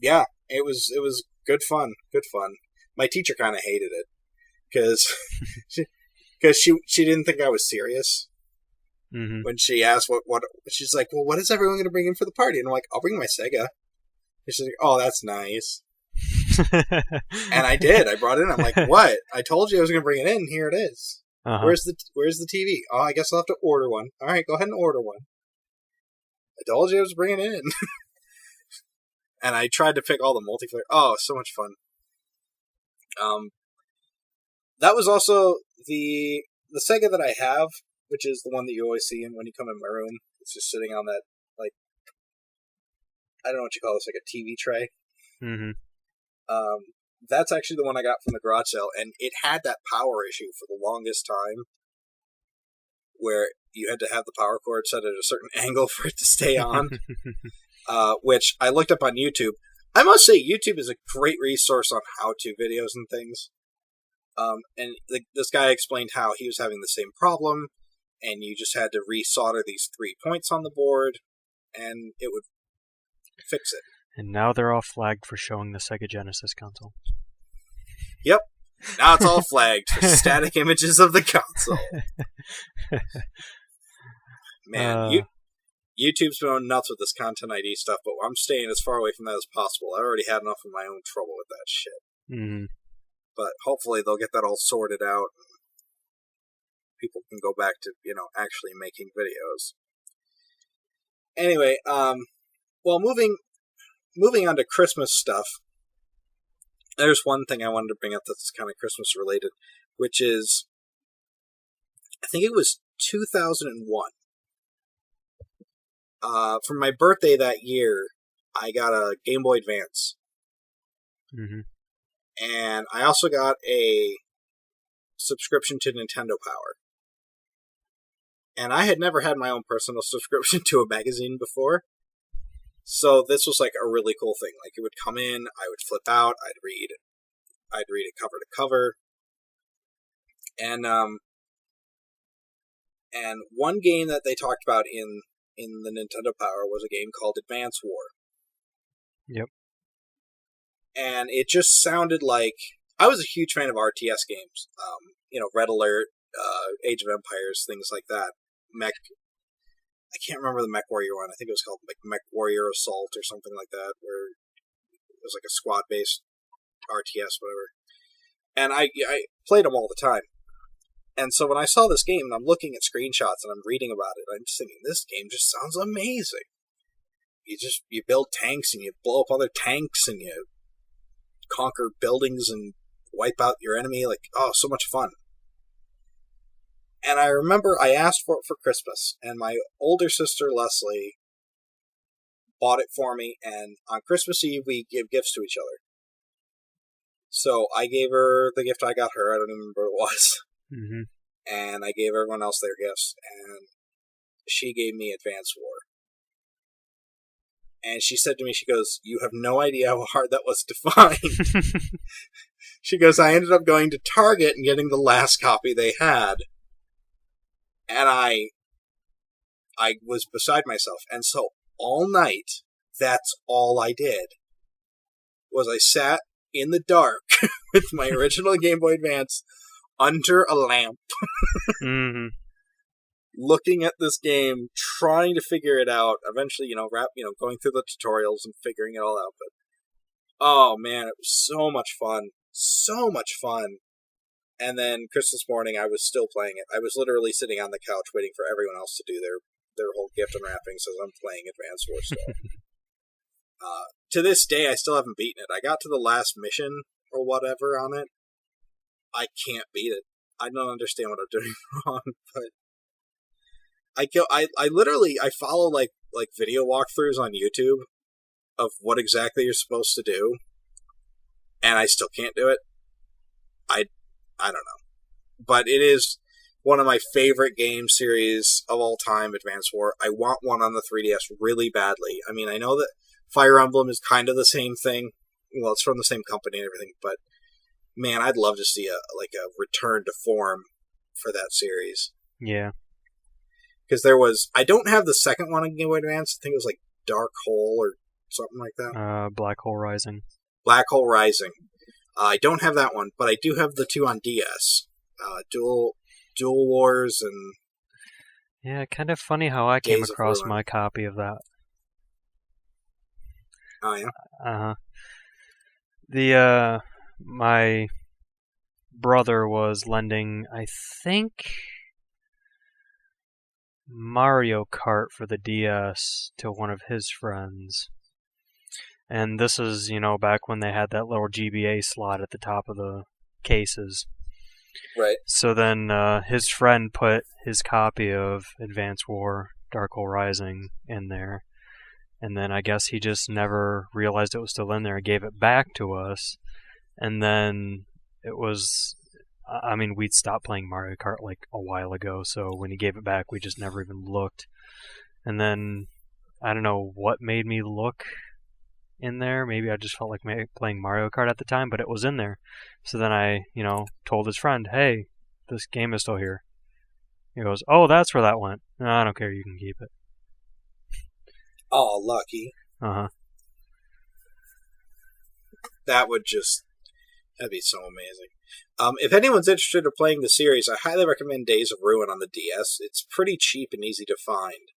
Speaker 1: yeah, it was good fun. My teacher kind of hated it because she didn't think I was serious.
Speaker 2: Mm-hmm.
Speaker 1: When she asked what she's like, well, what is everyone going to bring in for the party? And I'm like, I'll bring my Sega. And she's like, oh, that's nice. And I did. I brought it in. I'm like, what? I told you I was going to bring it in. Here it is.
Speaker 2: Uh-huh.
Speaker 1: Where's the TV? Oh, I guess I'll have to order one. All right, go ahead and order one. I told you I was bringing it in. And I tried to pick all the multiplayer. Oh, so much fun. That was also the Sega that I have, which is the one that you always see when you come in my room. It's just sitting on that, like, I don't know what you call this, like a TV tray.
Speaker 2: Mm-hmm.
Speaker 1: That's actually the one I got from the garage sale, and it had that power issue for the longest time, where you had to have the power cord set at a certain angle for it to stay on, which I looked up on YouTube. I must say, YouTube is a great resource on how-to videos and things. And this guy explained how he was having the same problem, and you just had to resolder these 3 points on the board, and it would fix it.
Speaker 2: And now they're all flagged for showing the Sega Genesis console.
Speaker 1: Yep. Now it's all flagged for static images of the console. Man, YouTube's been nuts with this Content ID stuff, but I'm staying as far away from that as possible. I already had enough of my own trouble with that shit.
Speaker 2: Mm-hmm.
Speaker 1: But hopefully they'll get that all sorted out, and people can go back to, actually making videos. Anyway, well, moving on to Christmas stuff, there's one thing I wanted to bring up that's kind of Christmas related, which is, I think it was 2001. For my birthday that year, I got a Game Boy Advance.
Speaker 2: Mm-hmm.
Speaker 1: And I also got a subscription to Nintendo Power. And I had never had my own personal subscription to a magazine before. So this was like a really cool thing. Like, it would come in, I would flip out, I'd read it cover to cover. And one game that they talked about in the Nintendo Power was a game called Advance War.
Speaker 2: Yep.
Speaker 1: And it just sounded like, I was a huge fan of RTS games. Red Alert, Age of Empires, things like that. I can't remember the Mech Warrior one. I think it was called like Mech Warrior Assault or something like that, where it was like a squad-based RTS, whatever. And I played them all the time. And so when I saw this game, and I'm looking at screenshots and I'm reading about it, I'm just thinking, this game just sounds amazing. You build tanks and you blow up other tanks and you conquer buildings and wipe out your enemy. Like, oh, so much fun. And I remember I asked for it for Christmas, and my older sister, Leslie, bought it for me, and on Christmas Eve, we give gifts to each other. So I gave her the gift I got her, I don't even remember what it was.
Speaker 2: Mm-hmm.
Speaker 1: And I gave everyone else their gifts, and she gave me Advance War. And she said to me, she goes, you have no idea how hard that was to find. She goes, I ended up going to Target and getting the last copy they had. And I was beside myself. And so all night, that's all I did. Was I sat in the dark with my original Game Boy Advance under a lamp.
Speaker 2: Mm-hmm.
Speaker 1: Looking at this game, trying to figure it out. Eventually, going through the tutorials and figuring it all out. But, oh man, it was so much fun. So much fun. And then Christmas morning, I was still playing it. I was literally sitting on the couch waiting for everyone else to do their whole gift unwrapping, as I'm playing Advance War still. To this day, I still haven't beaten it. I got to the last mission or whatever on it. I can't beat it. I don't understand what I'm doing wrong, but I follow like video walkthroughs on YouTube of what exactly you're supposed to do, and I still can't do it. I don't know. But it is one of my favorite game series of all time, Advance War. I want one on the 3DS really badly. I mean, I know that Fire Emblem is kind of the same thing. Well, it's from the same company and everything, but man, I'd love to see a return to form for that series.
Speaker 2: Yeah.
Speaker 1: Because there was... I don't have the second one on Game Boy Advance. I think it was like Dark Hole or something like that.
Speaker 2: Black Hole Rising.
Speaker 1: Black Hole Rising. I don't have that one, but I do have the two on DS. Dual Wars and...
Speaker 2: Yeah, kind of funny how I came
Speaker 1: Days of
Speaker 2: across
Speaker 1: Ruin.
Speaker 2: my copy of that.
Speaker 1: Oh, yeah?
Speaker 2: Uh-huh. My brother was lending, I think, Mario Kart for the DS to one of his friends. And this is, back when they had that little GBA slot at the top of the cases.
Speaker 1: Right.
Speaker 2: So then his friend put his copy of Advance War Dark Hole Rising in there. And then I guess he just never realized it was still in there. He gave it back to us. And then it was... we'd stopped playing Mario Kart like a while ago, so when he gave it back, we just never even looked. And then, I don't know what made me look in there. Maybe I just felt like playing Mario Kart at the time, but it was in there. So then I, told his friend, hey, this game is still here. He goes, oh, that's where that went. No, I don't care, you can keep it.
Speaker 1: Oh, lucky.
Speaker 2: Uh-huh.
Speaker 1: That'd be so amazing. If anyone's interested in playing the series, I highly recommend Days of Ruin on the DS. It's pretty cheap and easy to find.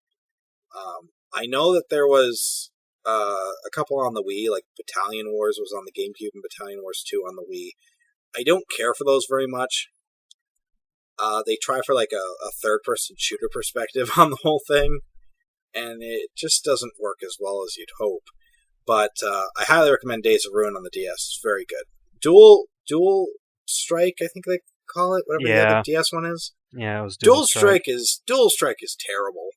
Speaker 1: I know that there was a couple on the Wii, like Battalion Wars was on the GameCube and Battalion Wars 2 on the Wii. I don't care for those very much. They try for like a third-person shooter perspective on the whole thing, and it just doesn't work as well as you'd hope. But I highly recommend Days of Ruin on the DS. It's very good. Dual Strike, I think they call it, whatever the other DS one is.
Speaker 2: Yeah, it was
Speaker 1: Dual Strike is terrible.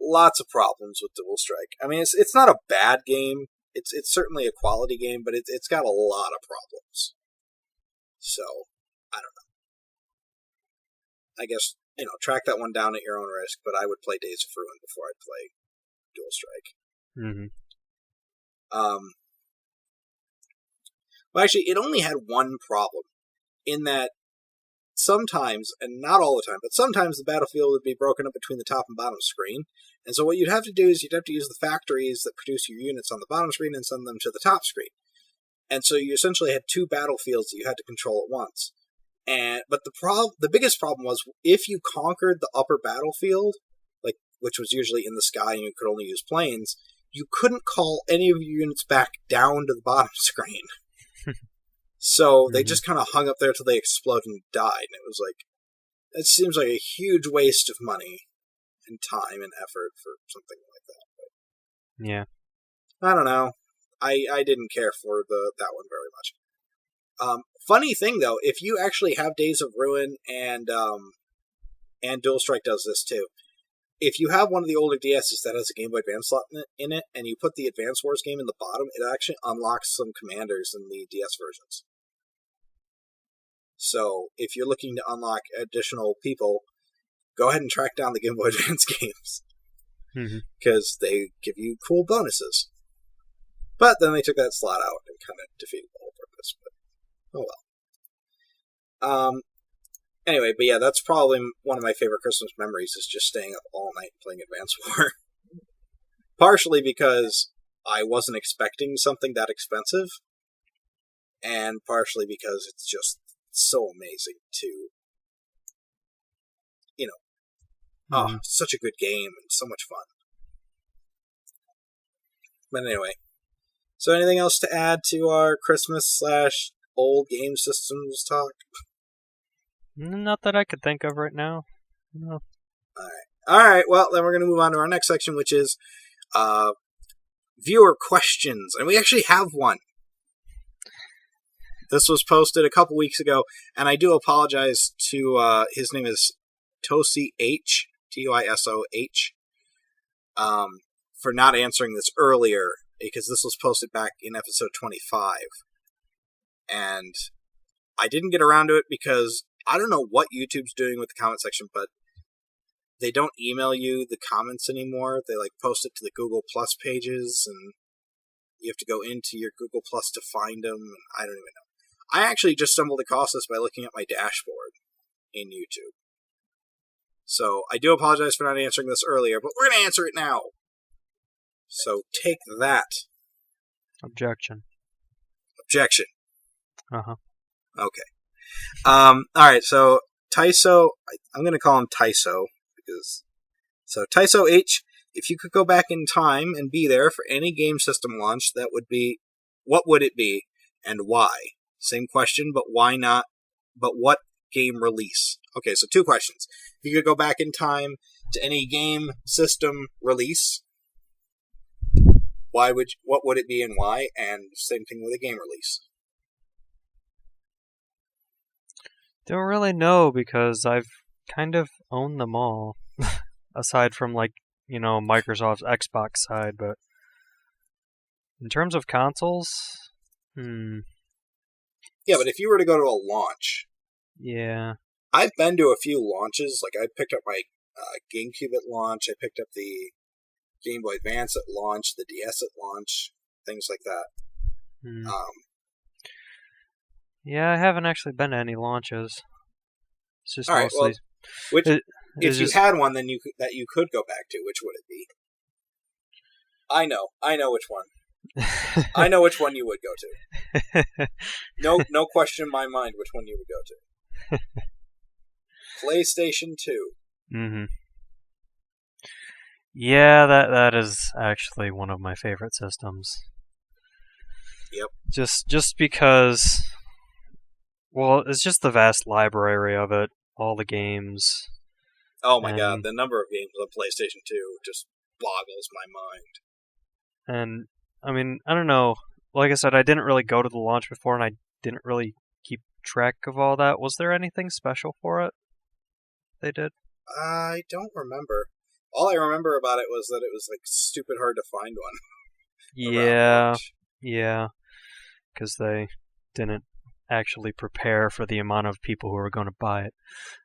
Speaker 1: Lots of problems with Dual Strike. I mean, it's not a bad game. It's certainly a quality game, but it's got a lot of problems. So, I don't know. I guess, track that one down at your own risk, but I would play Days of Ruin before I'd play Dual Strike.
Speaker 2: Mm-hmm.
Speaker 1: Well, actually, it only had one problem, in that sometimes, and not all the time, but sometimes the battlefield would be broken up between the top and bottom screen, and so what you'd have to do is you'd have to use the factories that produce your units on the bottom screen and send them to the top screen. And so you essentially had two battlefields that you had to control at once. But the biggest problem was, if you conquered the upper battlefield, which was usually in the sky and you could only use planes, you couldn't call any of your units back down to the bottom screen. So they just kind of hung up there till they exploded and died. And it was like, it seems like a huge waste of money and time and effort for something like that. But
Speaker 2: yeah.
Speaker 1: I don't know. I didn't care for that one very much. Funny thing though, if you actually have Days of Ruin and Dual Strike does this too. If you have one of the older DSs that has a Game Boy Advance slot in it, and you put the Advance Wars game in the bottom, it actually unlocks some commanders in the DS versions. So, if you're looking to unlock additional people, go ahead and track down the Game Boy Advance games. Because they give you cool bonuses. But then they took that slot out and kind of defeated the whole purpose. But, oh well. Anyway, but yeah, that's probably one of my favorite Christmas memories, is just staying up all night playing Advance War. Partially because I wasn't expecting something that expensive, and partially because it's just so amazing to, such a good game and so much fun. But anyway, so anything else to add to our Christmas/old game systems talk?
Speaker 2: Not that I could think of right now. No.
Speaker 1: Alright, well, then we're going to move on to our next section, which is viewer questions. And we actually have one. This was posted a couple weeks ago, and I do apologize to, his name is Tosi H, T-Y-S-O-H, for not answering this earlier, because this was posted back in episode 25. And I didn't get around to it because I don't know what YouTube's doing with the comment section, but they don't email you the comments anymore. They post it to the Google Plus pages, and you have to go into your Google Plus to find them, and I don't even know. I actually just stumbled across this by looking at my dashboard in YouTube. So I do apologize for not answering this earlier, but we're going to answer it now. So take that.
Speaker 2: Objection.
Speaker 1: Objection.
Speaker 2: Uh-huh.
Speaker 1: Okay. Alright, so Tyso, I'm going to call him Tyso, because... So Tyso H, if you could go back in time and be there for any game system launch, that would be... What would it be, and why? Same question, but why not? But what game release? Okay, so 2 questions. If you could go back in time to any game system release, what would it be and why? And same thing with a game release.
Speaker 2: Don't really know, because I've kind of owned them all. Aside from, Microsoft's Xbox side, but... In terms of consoles...
Speaker 1: Yeah, but if you were to go to a launch...
Speaker 2: Yeah.
Speaker 1: I've been to a few launches. Like, I picked up my GameCube at launch. I picked up the Game Boy Advance at launch, the DS at launch, things like that.
Speaker 2: Yeah, I haven't actually been to any launches. It's just
Speaker 1: all right,
Speaker 2: mostly...
Speaker 1: Well, if you had one, then you could go back to, which would it be? I know which one. I know which one you would go to. No question in my mind which one you would go to. PlayStation 2.
Speaker 2: Mm-hmm. Yeah, that is actually one of my favorite systems.
Speaker 1: Yep.
Speaker 2: Just because, well, it's just the vast library of it, all the games.
Speaker 1: Oh my god, the number of games on PlayStation 2 just boggles my mind.
Speaker 2: And, I mean, I don't know. Like I said, I didn't really go to the launch before, and I didn't really keep track of all that. Was there anything special for it they did?
Speaker 1: I don't remember. All I remember about it was that it was, stupid hard to find one.
Speaker 2: Yeah. Because they didn't actually prepare for the amount of people who were going to buy it.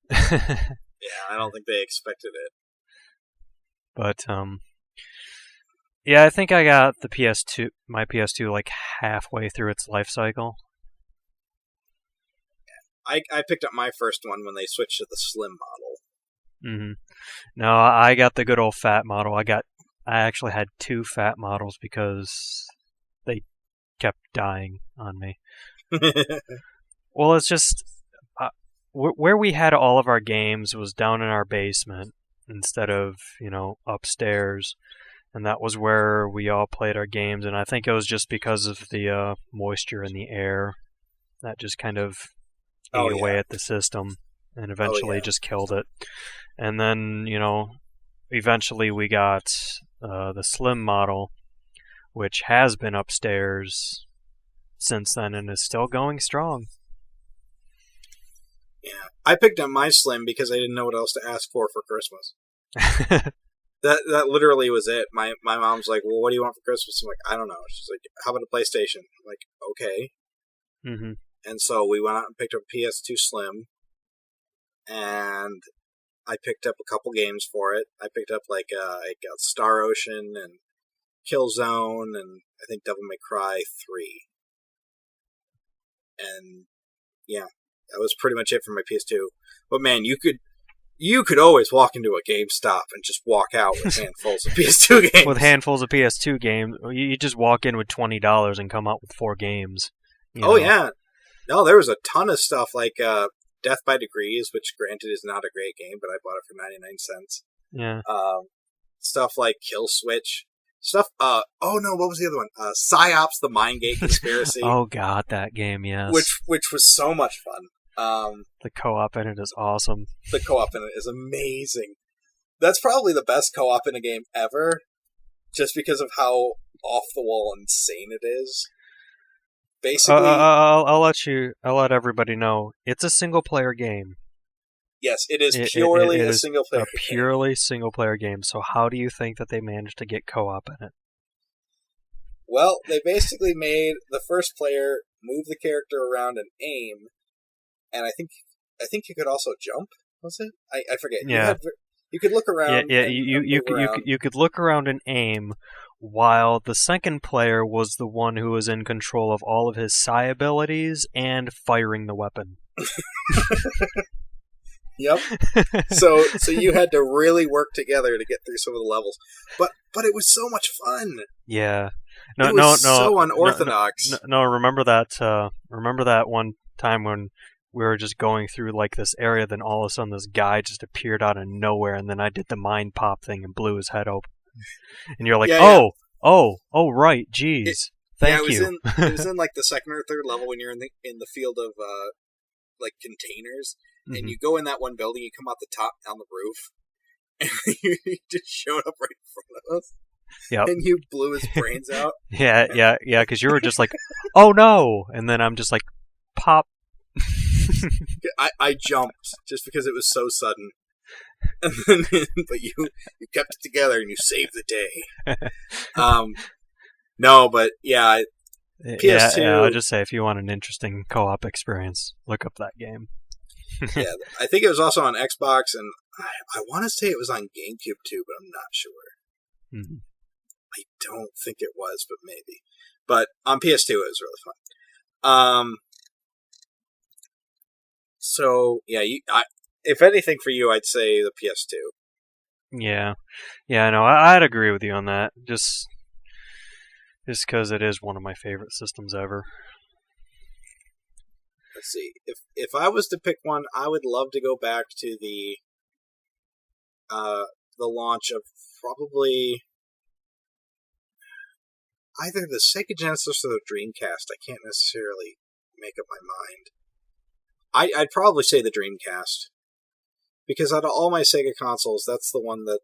Speaker 1: Yeah, I don't think they expected it.
Speaker 2: But, yeah, I think I got my PS2 halfway through its life cycle.
Speaker 1: Yeah. I picked up my first one when they switched to the slim model.
Speaker 2: Mm-hmm. No, I got the good old fat model. I actually had 2 fat models because they kept dying on me. Well, it's just where we had all of our games was down in our basement instead of, upstairs. And that was where we all played our games, and I think it was just because of the moisture in the air that just kind of ate away at the system and eventually just killed it. And then, eventually we got the slim model, which has been upstairs since then and is still going strong.
Speaker 1: Yeah, I picked up my slim because I didn't know what else to ask for Christmas. That literally was it. My mom's like, well, what do you want for Christmas? I'm like, I don't know. She's like, how about a PlayStation? I'm like, okay.
Speaker 2: Mm-hmm.
Speaker 1: And so we went out and picked up a PS2 Slim, and I picked up a couple games for it. I picked up I got Star Ocean and Killzone and I think Devil May Cry 3. And yeah, that was pretty much it for my PS2. But man, you could always walk into a GameStop and just walk out with handfuls of PS2 games.
Speaker 2: With handfuls of PS2 games, you just walk in with $20 and come out with 4 games.
Speaker 1: Yeah. No, there was a ton of stuff like Death by Degrees, which granted is not a great game, but I bought it for 99 cents.
Speaker 2: Yeah.
Speaker 1: Stuff like Kill Switch. Stuff, what was the other one? PsyOps, the Mind Gate Conspiracy.
Speaker 2: Oh god, that game, yes.
Speaker 1: Which was so much fun.
Speaker 2: The co-op in it is awesome.
Speaker 1: The co-op in it is amazing. That's probably the best co-op in a game ever, just because of how off-the-wall insane it is. Basically,
Speaker 2: I'll let everybody know. It's a single-player game.
Speaker 1: Yes, it is purely a single-player game.
Speaker 2: A purely single-player game. So how do you think that they managed to get co-op in it?
Speaker 1: Well, they basically made the first player move the character around and aim, and I think you could also jump. Was it? I forget.
Speaker 2: Yeah.
Speaker 1: You could look around.
Speaker 2: Yeah. You could look around and aim, while the second player was the one who was in control of all of his psi abilities and firing the weapon.
Speaker 1: Yep. So you had to really work together to get through some of the levels, but it was so much fun.
Speaker 2: Yeah.
Speaker 1: It was so unorthodox.
Speaker 2: No, remember that one time when we were just going through like this area, then all of a sudden this guy just appeared out of nowhere, and then I did the mind pop thing and blew his head open. And you're like,
Speaker 1: Yeah.
Speaker 2: oh, right, geez. Thank you.
Speaker 1: It was in like the second or third level when you're in the field of like containers, and you go in that one building, you come out the top down the roof, and you just showed up right in front of us.
Speaker 2: Yep.
Speaker 1: And you blew his brains out.
Speaker 2: Yeah, because you were just like, oh no, and then I'm just like, pop.
Speaker 1: I jumped just because it was so sudden, and then, but you kept it together and you saved the day. No, but yeah, PS2.
Speaker 2: Yeah, I'll just say if you want an interesting co-op experience, look up that game.
Speaker 1: Yeah, I think it was also on Xbox, and I want to say it was on GameCube too, but I'm not sure.
Speaker 2: Mm-hmm.
Speaker 1: I don't think it was, but maybe. But on PS2, it was really fun. So yeah, if anything for you, I'd say the PS2.
Speaker 2: Yeah, no, I'd agree with you on that. Just because it is one of my favorite systems ever.
Speaker 1: Let's see. If I was to pick one, I would love to go back to the launch of probably either the Sega Genesis or the Dreamcast. I can't necessarily make up my mind. I'd probably say the Dreamcast, because out of all my Sega consoles, that's the one that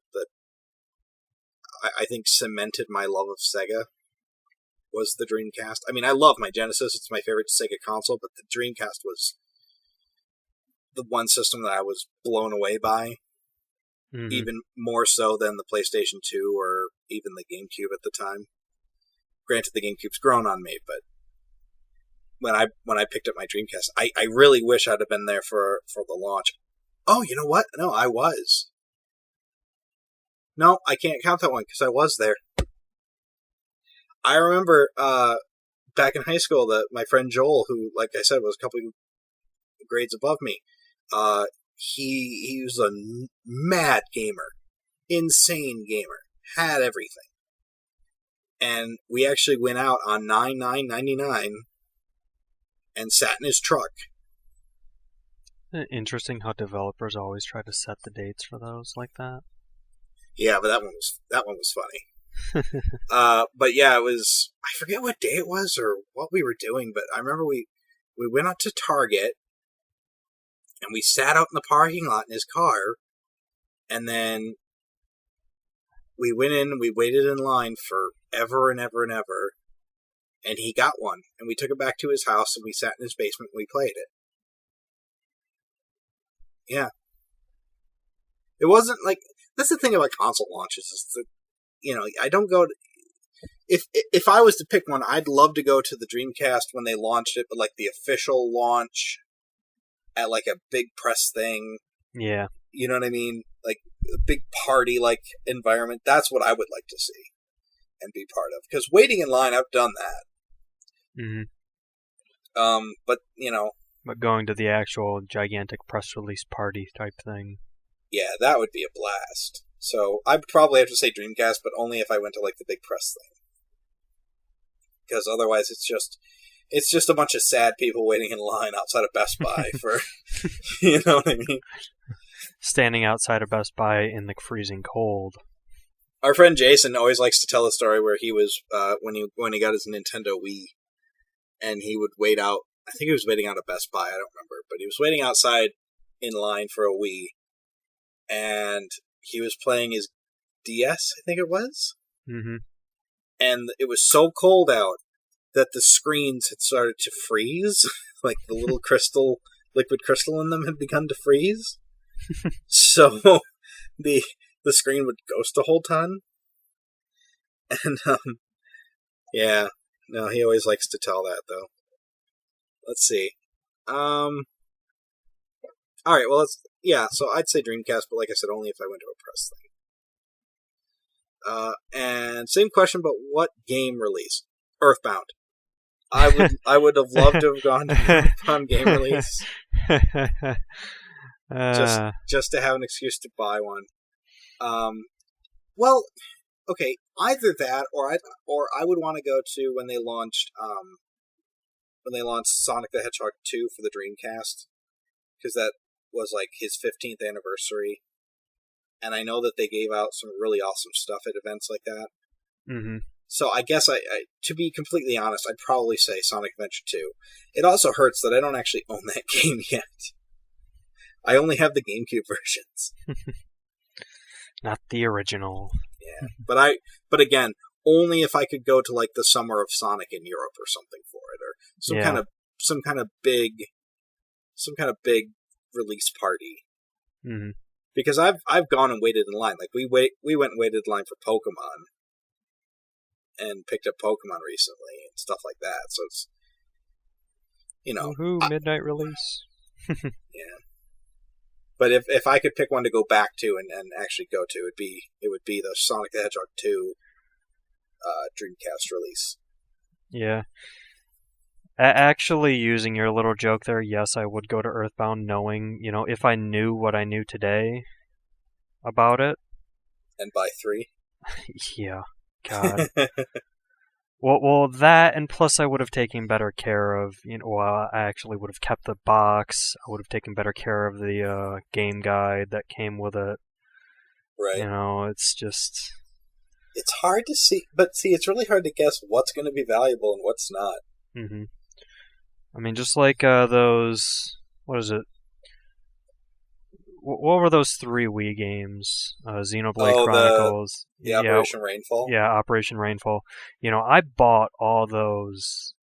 Speaker 1: I think cemented my love of Sega. Was the Dreamcast. I mean, I love my Genesis. It's my favorite Sega console, but the Dreamcast was the one system that I was blown away by. Mm-hmm. Even more so than the PlayStation 2 or even the GameCube at the time. Granted, the GameCube's grown on me, but when I picked up my Dreamcast, I really wish I'd have been there for the launch. Oh, you know what? No, I was. No, I can't count that one because I was there. I remember back in high school that my friend Joel, who, like I said, was a couple grades above me, he was a mad gamer, insane gamer, had everything. And we actually went out on 9/9/99 and sat in his truck.
Speaker 2: Interesting how developers always try to set the dates for those like that.
Speaker 1: Yeah, but that one was funny. But yeah, it was, I forget what day it was or what we were doing, but I remember we went up to Target and we sat out in the parking lot in his car, and then we went in and we waited in line for ever and ever and ever, and he got one, and we took it back to his house and we sat in his basement and we played it. Yeah. It wasn't like, that's the thing about console launches, is that, you know, I don't go to, if I was to pick one, I'd love to go to the Dreamcast when they launched it, but like the official launch at like a big press thing.
Speaker 2: Yeah.
Speaker 1: You know what I mean? Like a big party like environment. That's what I would like to see and be part of. Because waiting in line, I've done that.
Speaker 2: Mm-hmm.
Speaker 1: But you know.
Speaker 2: But going to the actual gigantic press release party type thing.
Speaker 1: Yeah, that would be a blast. So I'd probably have to say Dreamcast, but only if I went to like the big press thing. Because otherwise, it's just a bunch of sad people waiting in line outside of Best Buy for, you know what I mean?
Speaker 2: Standing outside of Best Buy in the freezing cold.
Speaker 1: Our friend Jason always likes to tell a story where he was when he got his Nintendo Wii, and he would wait out. I think he was waiting out at Best Buy. I don't remember, but he was waiting outside in line for a Wii, and he was playing his DS. I think it was.
Speaker 2: Mm-hmm.
Speaker 1: And it was so cold out that the screens had started to freeze. Like the little liquid crystal in them had begun to freeze. So the screen would ghost a whole ton. And, yeah. No, he always likes to tell that, though. Let's see. Alright, well, so I'd say Dreamcast, but like I said, only if I went to a press thing. And same question, but what game release? Earthbound. I would have loved to have gone to Earthbound game release. just to have an excuse to buy one. Well, okay, either that or I would want to go to when they launched Sonic the Hedgehog 2 for the Dreamcast, because that was like his 15th anniversary, and I know that they gave out some really awesome stuff at events like that.
Speaker 2: Mm-hmm.
Speaker 1: So I guess I to be completely honest, I'd probably say Sonic Adventure 2. It also hurts that I don't actually own that game yet. I only have the GameCube versions.
Speaker 2: Not the original.
Speaker 1: Yeah, but again, only if I could go to like the Summer of Sonic in Europe or something for it, or some kind of big release party.
Speaker 2: Mm-hmm.
Speaker 1: Because I've gone and waited in line. Like we went and waited in line for Pokemon, and picked up Pokemon recently and stuff like that. So it's,
Speaker 2: Woohoo, midnight release.
Speaker 1: Yeah. But if I could pick one to go back to and actually go to, it would be the Sonic the Hedgehog 2 Dreamcast release.
Speaker 2: Yeah. Actually, using your little joke there, yes, I would go to Earthbound knowing, if I knew what I knew today about it.
Speaker 1: And buy 3?
Speaker 2: Yeah. God. Well, that, and plus I would have taken better care of, I actually would have kept the box. I would have taken better care of the game guide that came with it.
Speaker 1: Right.
Speaker 2: It's just...
Speaker 1: It's hard to see, but see, it's really hard to guess what's going to be valuable and what's not.
Speaker 2: Mm-hmm. I mean, just like those... What is it? What were those 3 Wii games? Xenoblade Chronicles.
Speaker 1: The Operation Rainfall?
Speaker 2: Yeah, Operation Rainfall. I bought all those,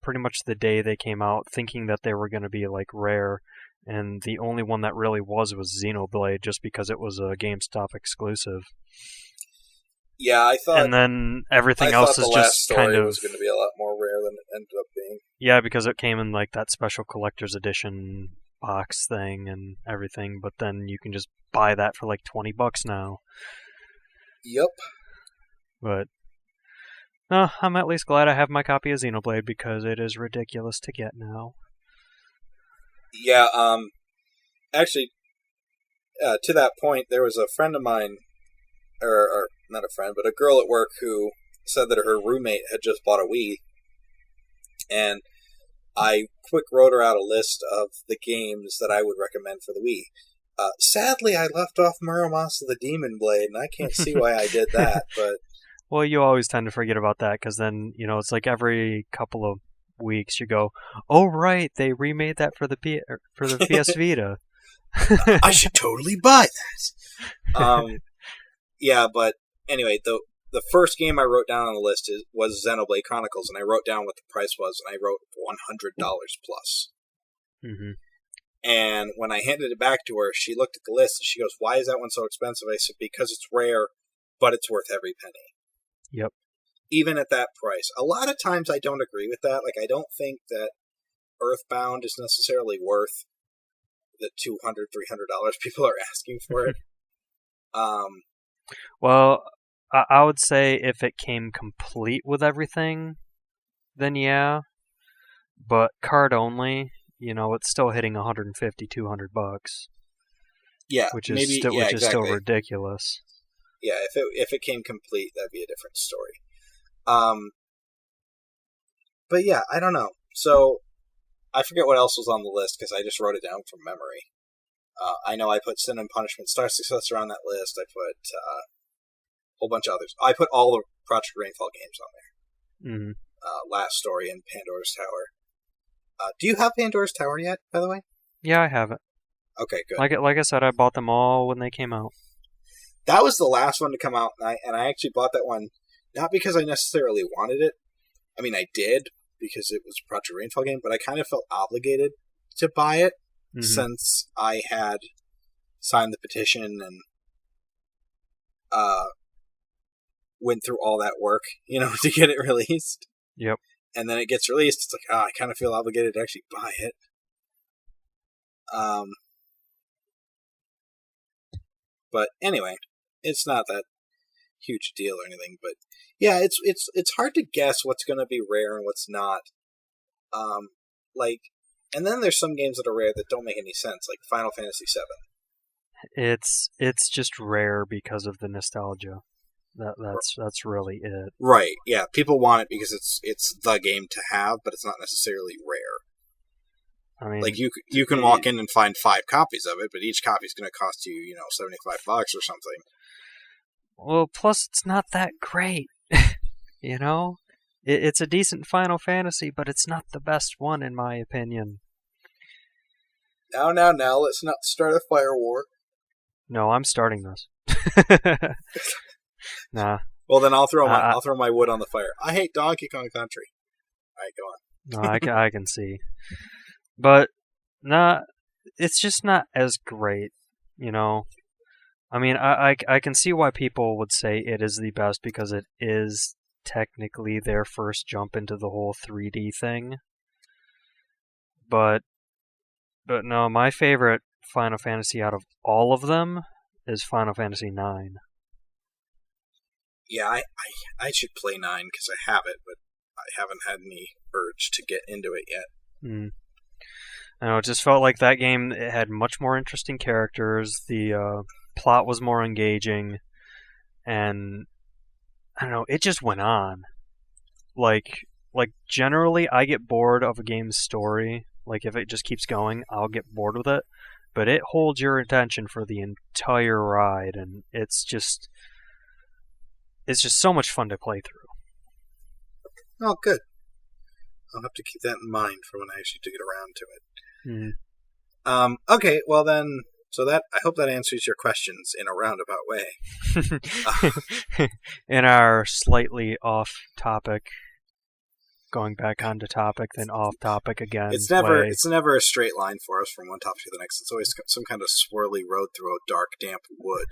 Speaker 2: pretty much the day they came out, thinking that they were going to be, like, rare. And the only one that really was Xenoblade, just because it was a GameStop exclusive.
Speaker 1: Yeah, I thought...
Speaker 2: And then everything else is just kind of...
Speaker 1: was going to be a lot more rare than it ended up being.
Speaker 2: Yeah, because it came in, like, that special collector's edition box thing and everything, but then you can just buy that for like $20 now.
Speaker 1: Yep.
Speaker 2: But no, I'm at least glad I have my copy of Xenoblade because it is ridiculous to get now.
Speaker 1: Yeah, actually, to that point, there was a friend of mine, or not a friend, but a girl at work who said that her roommate had just bought a Wii, and I quick wrote her out a list of the games that I would recommend for the Wii. Sadly, I left off Muramasa the Demon Blade, and I can't see why I did that, but...
Speaker 2: Well, you always tend to forget about that, because then, it's like every couple of weeks you go, oh, right, they remade that for the PS Vita.
Speaker 1: I should totally buy that! Yeah, but anyway, the first game I wrote down on the list was Xenoblade Chronicles, and I wrote down what the price was, and I wrote $100 plus.
Speaker 2: Mm-hmm.
Speaker 1: And when I handed it back to her, she looked at the list, and she goes, why is that one so expensive? I said, because it's rare, but it's worth every penny.
Speaker 2: Yep.
Speaker 1: Even at that price. A lot of times I don't agree with that. Like, I don't think that Earthbound is necessarily worth the $200, $300 people are asking for it.
Speaker 2: Well... I would say if it came complete with everything, then yeah. But card only, it's still hitting $150, $200.
Speaker 1: Yeah,
Speaker 2: which is still ridiculous.
Speaker 1: Yeah, if it came complete, that'd be a different story. But yeah, I don't know. So I forget what else was on the list because I just wrote it down from memory. I know I put Sin and Punishment, Star Successor on that list. I put whole bunch of others. I put all the Project Rainfall games on there.
Speaker 2: Mm-hmm.
Speaker 1: Last Story and Pandora's Tower. Do you have Pandora's Tower yet, by the way?
Speaker 2: Yeah, I have it.
Speaker 1: Okay, good.
Speaker 2: Like I said, I bought them all when they came out.
Speaker 1: That was the last one to come out, and I actually bought that one not because I necessarily wanted it. I mean, I did, because it was a Project Rainfall game, but I kind of felt obligated to buy it since I had signed the petition and went through all that work, to get it released.
Speaker 2: Yep.
Speaker 1: And then it gets released. It's like, I kind of feel obligated to actually buy it. But anyway, it's not that huge deal or anything. But yeah, it's hard to guess what's going to be rare and what's not. Like And then there's some games that are rare that don't make any sense, like Final Fantasy VII.
Speaker 2: It's just rare because of the nostalgia. That's really it.
Speaker 1: Right, yeah. People want it because it's the game to have, but it's not necessarily rare.
Speaker 2: I mean,
Speaker 1: like you can walk in and find 5 copies of it, but each copy is going to cost you, $75 or something.
Speaker 2: Well, plus it's not that great. It's a decent Final Fantasy, but it's not the best one in my opinion.
Speaker 1: Now, let's not start a fire war.
Speaker 2: No, I'm starting this. Nah.
Speaker 1: Well, then I'll throw my wood on the fire. I hate Donkey Kong Country. All right, go on.
Speaker 2: No, I can see, but it's just not as great. I mean, I can see why people would say it is the best because it is technically their first jump into the whole 3D thing. But no, my favorite Final Fantasy out of all of them is Final Fantasy IX.
Speaker 1: Yeah, I should play 9 because I have it, but I haven't had any urge to get into it yet.
Speaker 2: I know, it just felt like that game, it had much more interesting characters, the plot was more engaging, and I don't know, it just went on. Like generally, I get bored of a game's story. Like, if it just keeps going, I'll get bored with it. But it holds your attention for the entire ride, and it's just so much fun to play through.
Speaker 1: Oh, good. I'll have to keep that in mind for when I actually do get around to it.
Speaker 2: Mm-hmm.
Speaker 1: Okay, well then, I hope that answers your questions in a roundabout way.
Speaker 2: In our slightly off topic, going back onto topic, then off topic again.
Speaker 1: It's never a straight line for us from one topic to the next. It's always some kind of swirly road through a dark, damp wood.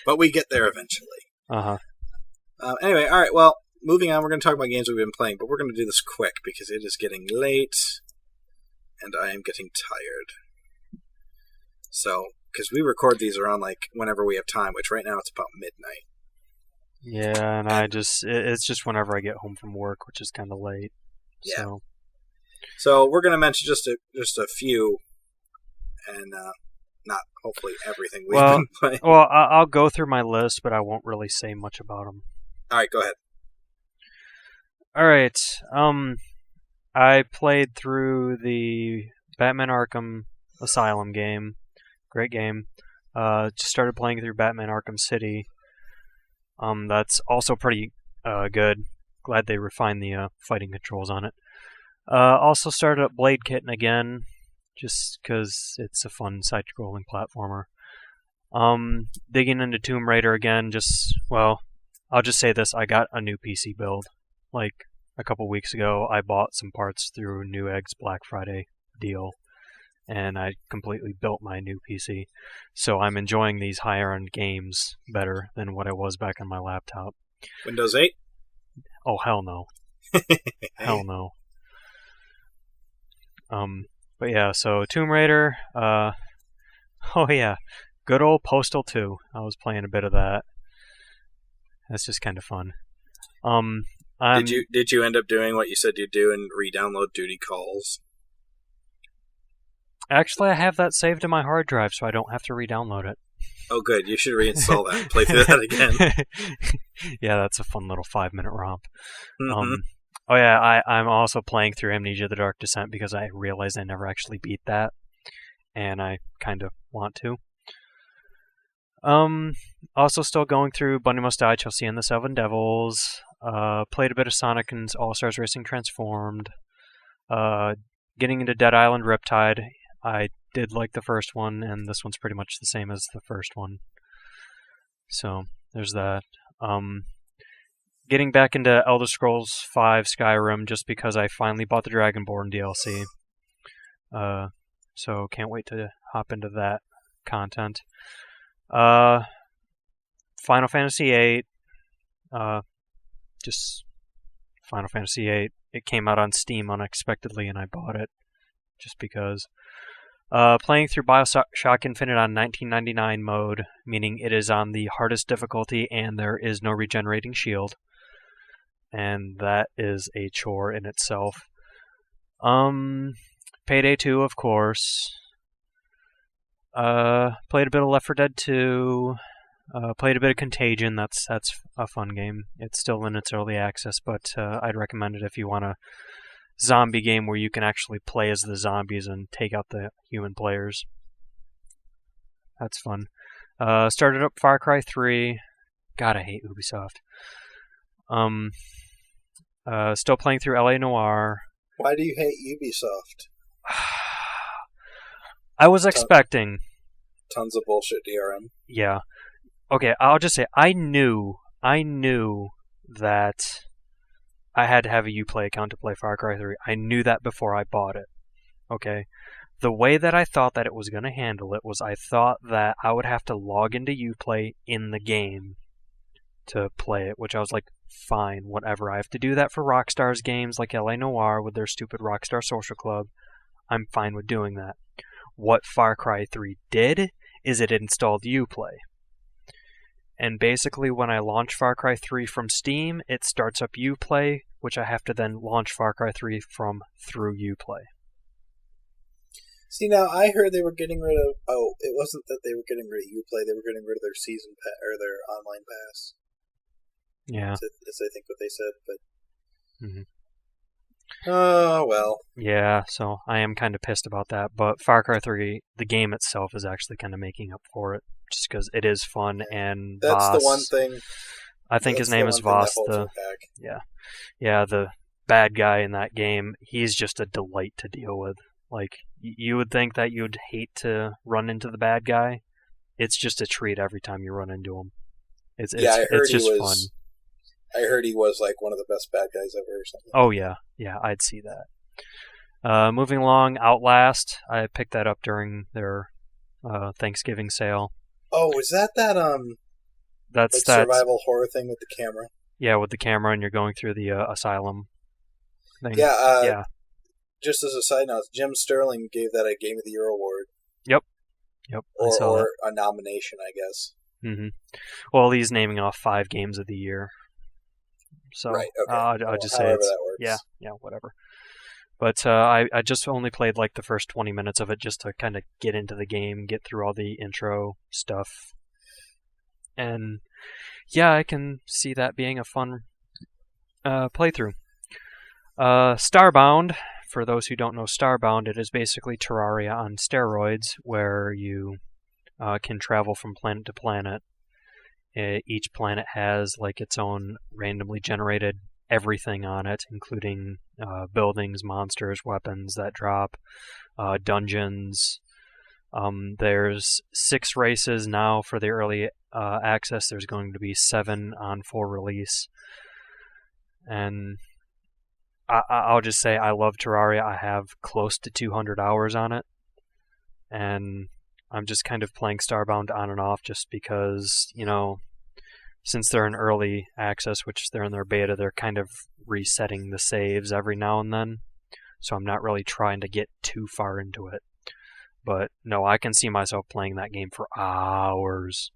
Speaker 1: But we get there eventually. Anyway, all right. Well, moving on. We're going to talk about games we've been playing, but we're going to do this quick because it is getting late, and I am getting tired. So, because we record these around whenever we have time, which right now it's about midnight.
Speaker 2: Yeah, and it's just whenever I get home from work, which is kind of late.
Speaker 1: Yeah. So we're going to mention just a few, and not hopefully everything we've been playing.
Speaker 2: Well, I'll go through my list, but I won't really say much about them.
Speaker 1: All right, go ahead.
Speaker 2: All right. I played through the Batman Arkham Asylum game. Great game. Just started playing through Batman Arkham City. That's also pretty good. Glad they refined the fighting controls on it. Also started up Blade Kitten again, just because it's a fun side-scrolling platformer. Digging into Tomb Raider again, I'll just say this, I got a new PC build. Like, a couple weeks ago, I bought some parts through Newegg's Black Friday deal, and I completely built my new PC. So I'm enjoying these higher-end games better than what I was back on my laptop.
Speaker 1: Windows 8?
Speaker 2: Oh, hell no. Hell no. But yeah, so Tomb Raider, oh yeah, good old Postal 2. I was playing a bit of that. That's just kind of fun.
Speaker 1: Did you end up doing what you said you'd do and re-download Duty Calls?
Speaker 2: Actually, I have that saved in my hard drive, so I don't have to re-download it.
Speaker 1: Oh, good. You should reinstall that and play through that again.
Speaker 2: Yeah, that's a fun little 5-minute romp.
Speaker 1: Mm-hmm.
Speaker 2: Oh yeah, I'm also playing through Amnesia: The Dark Descent because I realized I never actually beat that, and I kind of want to. Also still going through Bunny Must Die, Chelsea and the Seven Devils. Played a bit of Sonic and All-Stars Racing Transformed. Getting into Dead Island Riptide. I did like the first one, and this one's pretty much the same as the first one. So, there's that. Getting back into Elder Scrolls V Skyrim just because I finally bought the Dragonborn DLC. So, can't wait to hop into that content. Final Fantasy VIII. Just Final Fantasy VIII. It came out on Steam unexpectedly, and I bought it just because. Playing through Bioshock Infinite on 1999 mode, meaning it is on the hardest difficulty and there is no regenerating shield. And that is a chore in itself. Payday 2, of course. Played a bit of Left 4 Dead 2. Played a bit of Contagion. That's a fun game. It's still in its early access, but I'd recommend it if you want a zombie game where you can actually play as the zombies and take out the human players. That's fun. Started up Far Cry 3. God, I hate Ubisoft. Still playing through LA Noire.
Speaker 1: Why do you hate Ubisoft?
Speaker 2: I was expecting
Speaker 1: tons of bullshit DRM.
Speaker 2: Yeah. Okay, I'll just say I knew that I had to have a Uplay account to play Far Cry 3. I knew that before I bought it. Okay. The way that I thought that it was going to handle it was I thought that I would have to log into Uplay in the game to play it, which I was like, fine, whatever. I have to do that for Rockstar's games like LA Noire with their stupid Rockstar Social Club. I'm fine with doing that. What Far Cry 3 did is it installed Uplay. And basically when I launch Far Cry 3 from Steam, it starts up Uplay, which I have to then launch Far Cry 3 from through Uplay.
Speaker 1: See, now I heard they were getting rid of... Oh, it wasn't that they were getting rid of Uplay, they were getting rid of their season pass, or their online pass.
Speaker 2: Yeah.
Speaker 1: That's I think what they said, but...
Speaker 2: Mm-hmm.
Speaker 1: Oh, well.
Speaker 2: Yeah, so I am kind of pissed about that, but Far Cry 3, the game itself is actually kind of making up for it, just because it is fun, and
Speaker 1: that's
Speaker 2: Voss,
Speaker 1: the one thing...
Speaker 2: I think his name is Voss, yeah, the bad guy in that game. He's just a delight to deal with. Like, you would think that you'd hate to run into the bad guy. It's just a treat every time you run into him. It's just fun.
Speaker 1: I heard he was like one of the best bad guys ever or something.
Speaker 2: Oh yeah, I'd see that. Moving along, Outlast. I picked that up during their Thanksgiving sale.
Speaker 1: Oh, is that
Speaker 2: That's
Speaker 1: like survival horror thing with the camera?
Speaker 2: Yeah, with the camera, and you're going through the asylum thing.
Speaker 1: Yeah. Just as a side note, Jim Sterling gave that a Game of the Year award.
Speaker 2: Yep.
Speaker 1: Or a nomination, I guess.
Speaker 2: Mm-hmm. Well, he's naming off 5 games of the year. So
Speaker 1: right, okay.
Speaker 2: I'll just say it's...
Speaker 1: that works.
Speaker 2: Yeah, whatever. But I just only played like the first 20 minutes of it just to kind of get into the game, get through all the intro stuff. And yeah, I can see that being a fun playthrough. Starbound, for those who don't know Starbound, it is basically Terraria on steroids, where you can travel from planet to planet. Each planet has like its own randomly generated everything on it, including buildings, monsters, weapons that drop, dungeons. There's 6 races now for the early access. There's going to be 7 on full release. And I'll just say I love Terraria. I have close to 200 hours on it. And I'm just kind of playing Starbound on and off just because, since they're in early access, which they're in their beta, they're kind of resetting the saves every now and then. So I'm not really trying to get too far into it. But no, I can see myself playing that game for hours.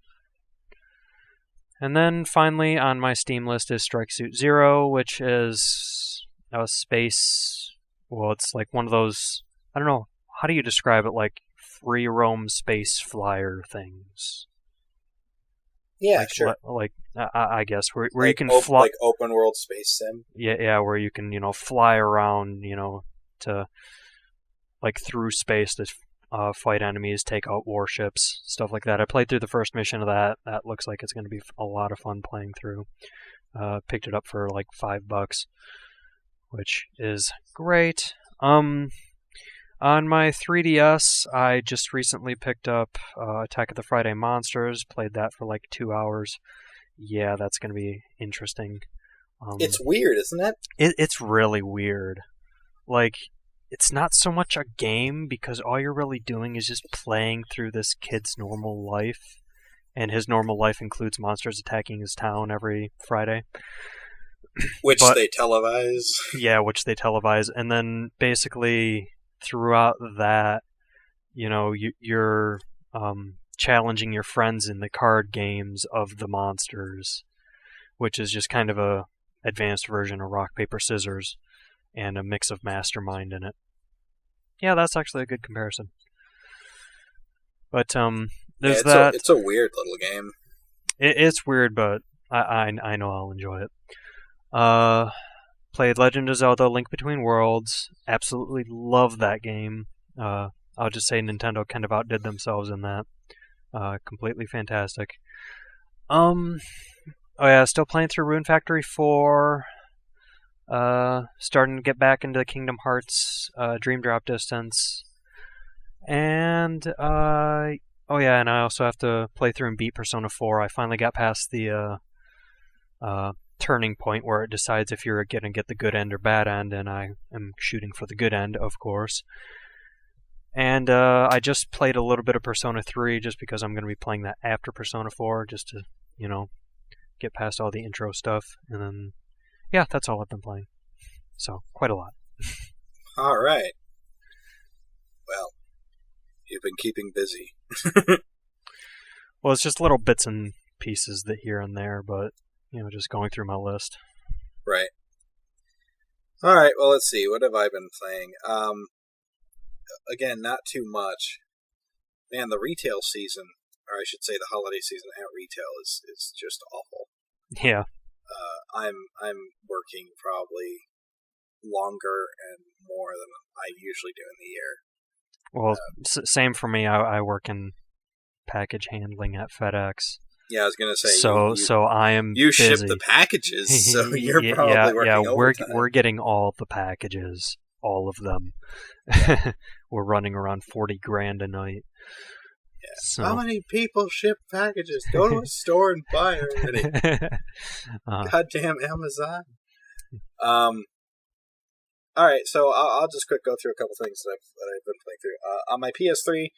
Speaker 2: And then finally on my Steam list is Strike Suit Zero, which is a space... Well, it's like one of those... I don't know, how do you describe it? Like free roam space flyer things.
Speaker 1: Yeah,
Speaker 2: like,
Speaker 1: sure.
Speaker 2: I guess where
Speaker 1: like
Speaker 2: you can fly,
Speaker 1: like open world space sim.
Speaker 2: Yeah, where you can fly around, to like through space to fight enemies, take out warships, stuff like that. I played through the first mission of that. That looks like it's going to be a lot of fun playing through. Picked it up for like $5, which is great. On my 3DS, I just recently picked up Attack of the Friday Monsters. Played that for like 2 hours. Yeah, that's going to be interesting.
Speaker 1: It's weird, isn't it?
Speaker 2: It's really weird. Like, it's not so much a game because all you're really doing is just playing through this kid's normal life. And his normal life includes monsters attacking his town every Friday.
Speaker 1: Which they televise.
Speaker 2: Yeah, which they televise. And then basically throughout that, you're challenging your friends in the card games of the monsters, which is just kind of a advanced version of rock, paper, scissors. and a mix of Mastermind in it. Yeah, that's actually a good comparison. But there's that.
Speaker 1: It's a weird little game.
Speaker 2: It's weird, but I know I'll enjoy it. Played Legend of Zelda: Link Between Worlds. Absolutely love that game. I'll just say Nintendo kind of outdid themselves in that. Completely fantastic. Oh yeah, still playing through Rune Factory 4. Starting to get back into Kingdom Hearts Dream Drop Distance. And oh yeah, and I also have to play through and beat Persona 4. I finally got past the turning point where it decides if you're going to get the good end or bad end, and I am shooting for the good end, of course. And I just played a little bit of Persona 3 just because I'm going to be playing that after Persona 4, just to, get past all the intro stuff. And then, yeah, that's all I've been playing. So, quite a lot.
Speaker 1: All right. Well, you've been keeping busy.
Speaker 2: Well, it's just little bits and pieces that here and there, but, just going through my list.
Speaker 1: Right. All right, well, let's see. What have I been playing? Again, not too much. Man, the retail season, or I should say the holiday season at retail is just awful.
Speaker 2: Yeah.
Speaker 1: I'm working probably longer and more than I usually do in the year.
Speaker 2: Well, same for me. I work in package handling at FedEx.
Speaker 1: Yeah, I was gonna say.
Speaker 2: So I am.
Speaker 1: You
Speaker 2: busy.
Speaker 1: ship the packages, so you're probably working overtime.
Speaker 2: We're getting all the packages, all of them. We're running around $40,000 a night.
Speaker 1: Yeah.
Speaker 2: So.
Speaker 1: How many people ship packages? Go to a store and buy already. Goddamn Amazon. All right, so I'll just quick go through a couple things that I've been playing through. On my PS3,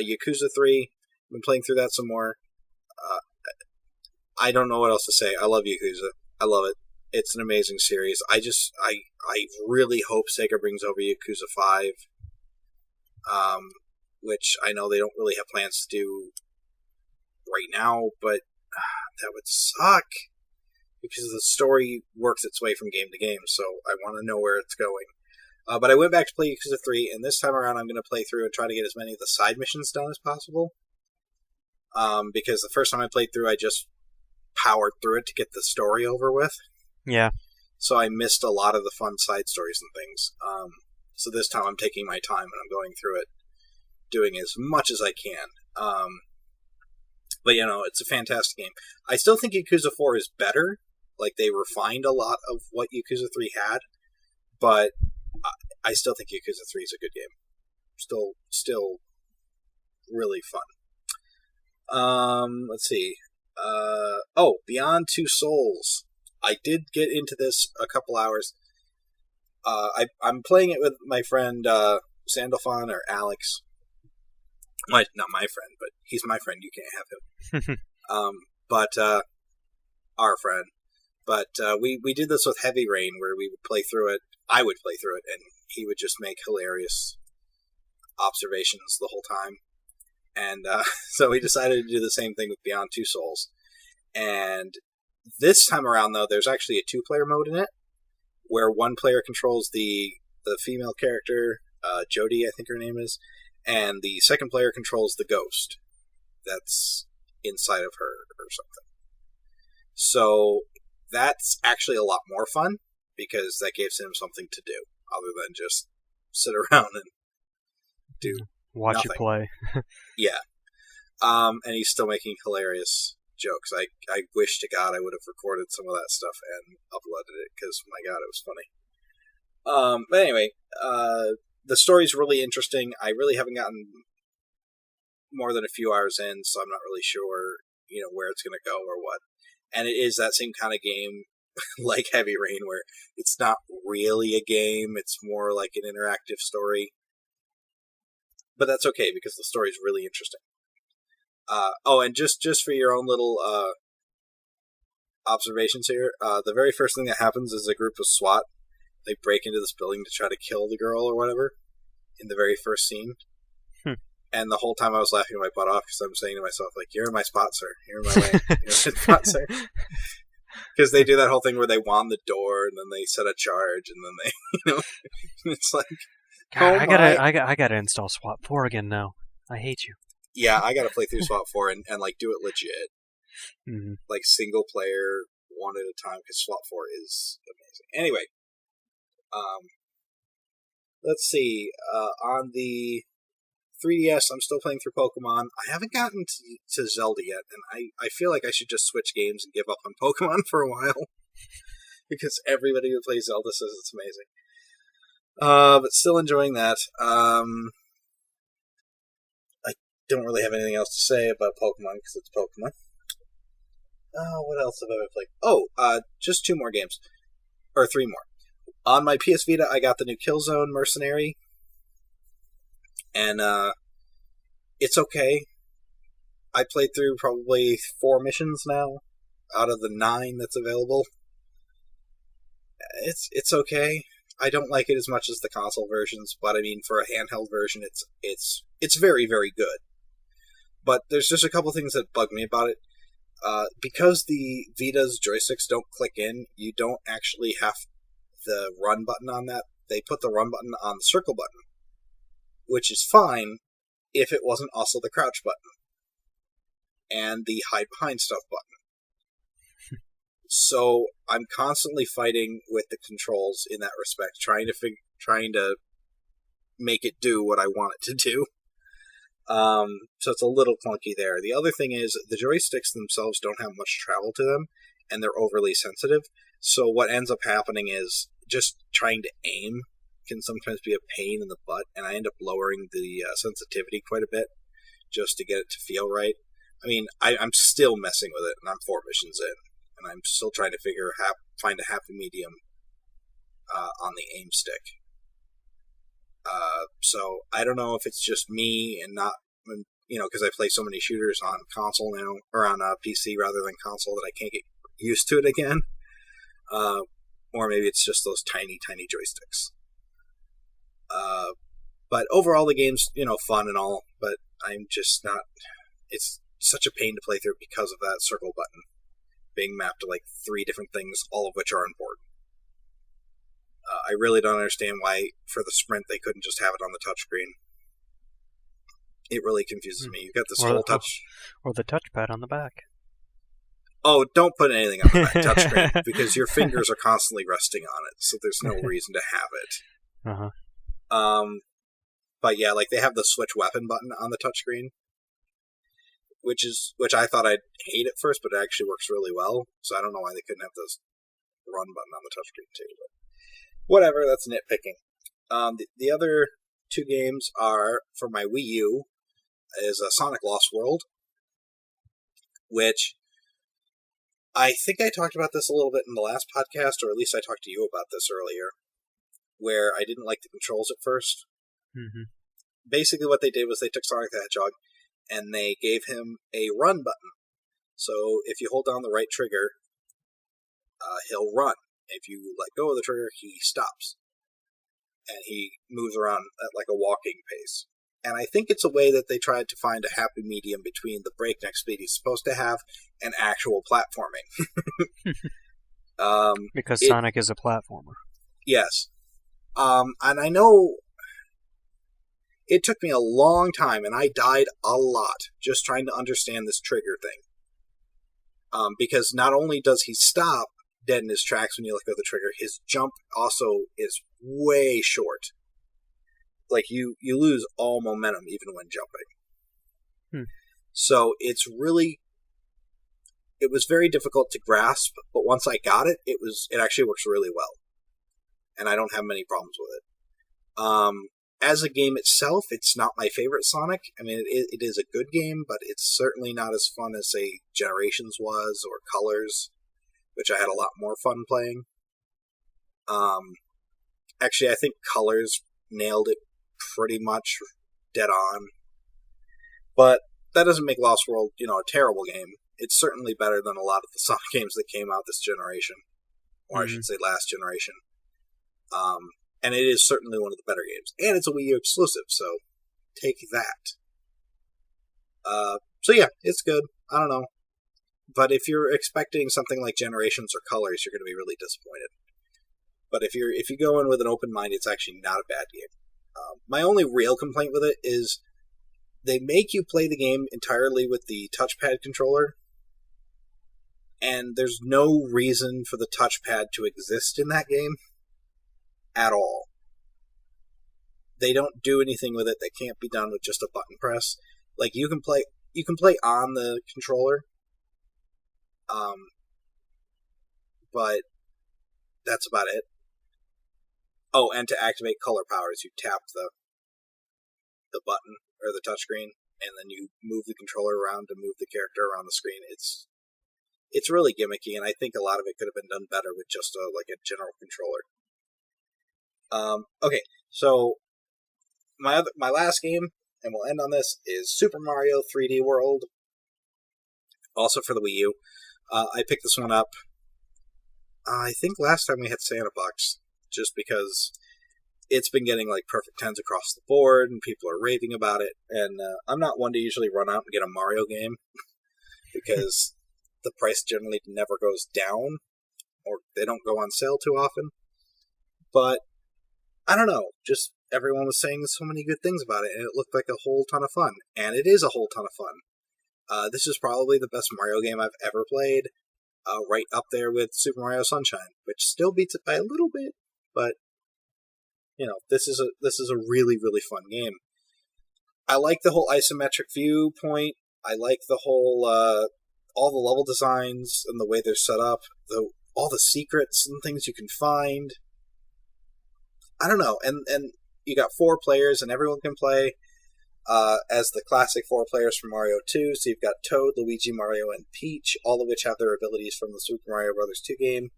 Speaker 1: Yakuza 3. I've been playing through that some more. I don't know what else to say. I love Yakuza. I love it. It's an amazing series. I really hope Sega brings over Yakuza 5, which I know they don't really have plans to do right now, but that would suck because the story works its way from game to game, so I want to know where it's going. But I went back to play Yakuza 3, and this time around I'm going to play through and try to get as many of the side missions done as possible. Because the first time I played through, I just powered through it to get the story over with.
Speaker 2: Yeah.
Speaker 1: So I missed a lot of the fun side stories and things. So this time I'm taking my time and I'm going through it, doing as much as I can. But, it's a fantastic game. I still think Yakuza 4 is better. Like, they refined a lot of what Yakuza 3 had. But I still think Yakuza 3 is a good game. Still really fun. Let's see. Beyond Two Souls. I did get into this a couple hours. I'm playing it with my friend Sandalphon or Alex. Not my friend, but he's my friend. You can't have him. But our friend. But we did this with Heavy Rain, where we would play through it. I would play through it, and he would just make hilarious observations the whole time. And so we decided to do the same thing with Beyond Two Souls. And this time around, though, there's actually a two-player mode in it, where one player controls the female character, Jodie, I think her name is, and the second player controls the ghost that's inside of her or something. So that's actually a lot more fun, because that gives him something to do, other than just sit around and do
Speaker 2: Watch
Speaker 1: nothing.
Speaker 2: You play.
Speaker 1: Yeah. And he's still making hilarious jokes. I wish to God I would have recorded some of that stuff and uploaded it, because, my God, it was funny. But anyway, the story's really interesting. I really haven't gotten more than a few hours in, so I'm not really sure, where it's going to go or what. And it is that same kind of game, like Heavy Rain, where it's not really a game, it's more like an interactive story. But that's okay, because the story is really interesting. And just for your own little observations here, the very first thing that happens is a group of SWAT. They break into this building to try to kill the girl or whatever in the very first scene. And the whole time I was laughing my butt off, because I'm saying to myself, like, you're in my spot, sir. You're in my way. You're in my spot, sir. Because they do that whole thing where they wand the door and then they set a charge and then they, it's like,
Speaker 2: God,
Speaker 1: oh
Speaker 2: I gotta install SWAT 4 again now. I hate you.
Speaker 1: yeah, I gotta play through SWAT 4 and like do it legit, like single player, one at a time. Because SWAT 4 is amazing. Anyway, let's see. On the 3DS, I'm still playing through Pokemon. I haven't gotten to Zelda yet, and I feel like I should just switch games and give up on Pokemon for a while. Because everybody who plays Zelda says it's amazing. But still enjoying that. I don't really have anything else to say about Pokemon, because it's Pokemon. What else have I been playing? Just 2 more games. Or 3 more. On my PS Vita, I got the new Killzone Mercenary. And, it's okay. I played through probably 4 missions now, out of the 9 that's available. It's okay. I don't like it as much as the console versions, but I mean, for a handheld version, it's very, very good. But there's just a couple things that bug me about it. Because the Vita's joysticks don't click in, you don't actually have the run button on that. They put the run button on the circle button, which is fine if it wasn't also the crouch button and the hide behind stuff button. So I'm constantly fighting with the controls in that respect, trying to make it do what I want it to do. So it's a little clunky there. The other thing is the joysticks themselves don't have much travel to them, and they're overly sensitive. So what ends up happening is just trying to aim can sometimes be a pain in the butt, and I end up lowering the sensitivity quite a bit just to get it to feel right. I mean, I'm still messing with it, and I'm 4 missions in, and I'm still trying to find a happy medium on the aim stick. So I don't know if it's just me and not, because I play so many shooters on console now, or on PC rather than console, that I can't get used to it again. Or maybe it's just those tiny, tiny joysticks. But overall, the game's, fun and all, but I'm just not... It's such a pain to play through because of that circle button being mapped to, 3 different things, all of which are important. I really don't understand why, for the sprint, they couldn't just have it on the touchscreen. It really confuses me. You've got this whole touch...
Speaker 2: Or the touchpad on the back.
Speaker 1: Oh, don't put anything on the back touchscreen, because your fingers are constantly resting on it, so there's no reason to have it.
Speaker 2: Uh-huh.
Speaker 1: But yeah, they have the switch weapon button on the touchscreen, which I thought I'd hate at first, but it actually works really well, so I don't know why they couldn't have this run button on the touchscreen too, but whatever, that's nitpicking. The other 2 games are, for my Wii U, is Sonic Lost World, which I think I talked about this a little bit in the last podcast, or at least I talked to you about this earlier, where I didn't like the controls at first.
Speaker 2: Mm-hmm.
Speaker 1: Basically what they did was they took Sonic the Hedgehog and they gave him a run button. So if you hold down the right trigger, he'll run. If you let go of the trigger, he stops. And he moves around at a walking pace. And I think it's a way that they tried to find a happy medium between the breakneck speed he's supposed to have and actual platforming.
Speaker 2: Because Sonic is a platformer.
Speaker 1: Yes. And I know it took me a long time, and I died a lot just trying to understand this trigger thing. Because not only does he stop dead in his tracks when you let go of the trigger, his jump also is way short. You lose all momentum even when jumping. So it was very difficult to grasp, but once I got it, it actually works really well. And I don't have many problems with it. As a game itself, it's not my favorite Sonic. I mean, it is a good game, but it's certainly not as fun as, say, Generations was, or Colors, which I had a lot more fun playing. Actually, I think Colors nailed it pretty much dead on. But that doesn't make Lost World, a terrible game. It's certainly better than a lot of the Sonic games that came out this generation. Or I should say last generation. And it is certainly one of the better games. And it's a Wii U exclusive, so take that. So yeah, it's good. I don't know. But if you're expecting something like Generations or Colors, you're going to be really disappointed. But if you go in with an open mind, it's actually not a bad game. My only real complaint with it is they make you play the game entirely with the touchpad controller, and there's no reason for the touchpad to exist in that game at all. They don't do anything with it that can't be done with just a button press. Like, you can play on the controller, but that's about it. Oh, and to activate color powers, you tap the button or the touchscreen, and then you move the controller around to move the character around the screen. It's really gimmicky, and I think a lot of it could have been done better with just a general controller. Okay, so my last game, and we'll end on this, is Super Mario 3D World, also for the Wii U. I picked this one up, I think last time we had Santa Bucks, just because it's been getting perfect 10s across the board, and people are raving about it, and I'm not one to usually run out and get a Mario game, because the price generally never goes down, or they don't go on sale too often. But I don't know, just everyone was saying so many good things about it, and it looked like a whole ton of fun. And it is a whole ton of fun. This is probably the best Mario game I've ever played, right up there with Super Mario Sunshine, which still beats it by a little bit, but this is a really, really fun game. I like the whole isometric viewpoint. I like the whole all the level designs and the way they're set up, all the secrets and things you can find. I don't know, and you got 4 players, and everyone can play as the classic 4 players from Mario 2. So you've got Toad, Luigi, Mario, and Peach, all of which have their abilities from the Super Mario Bros. 2 game.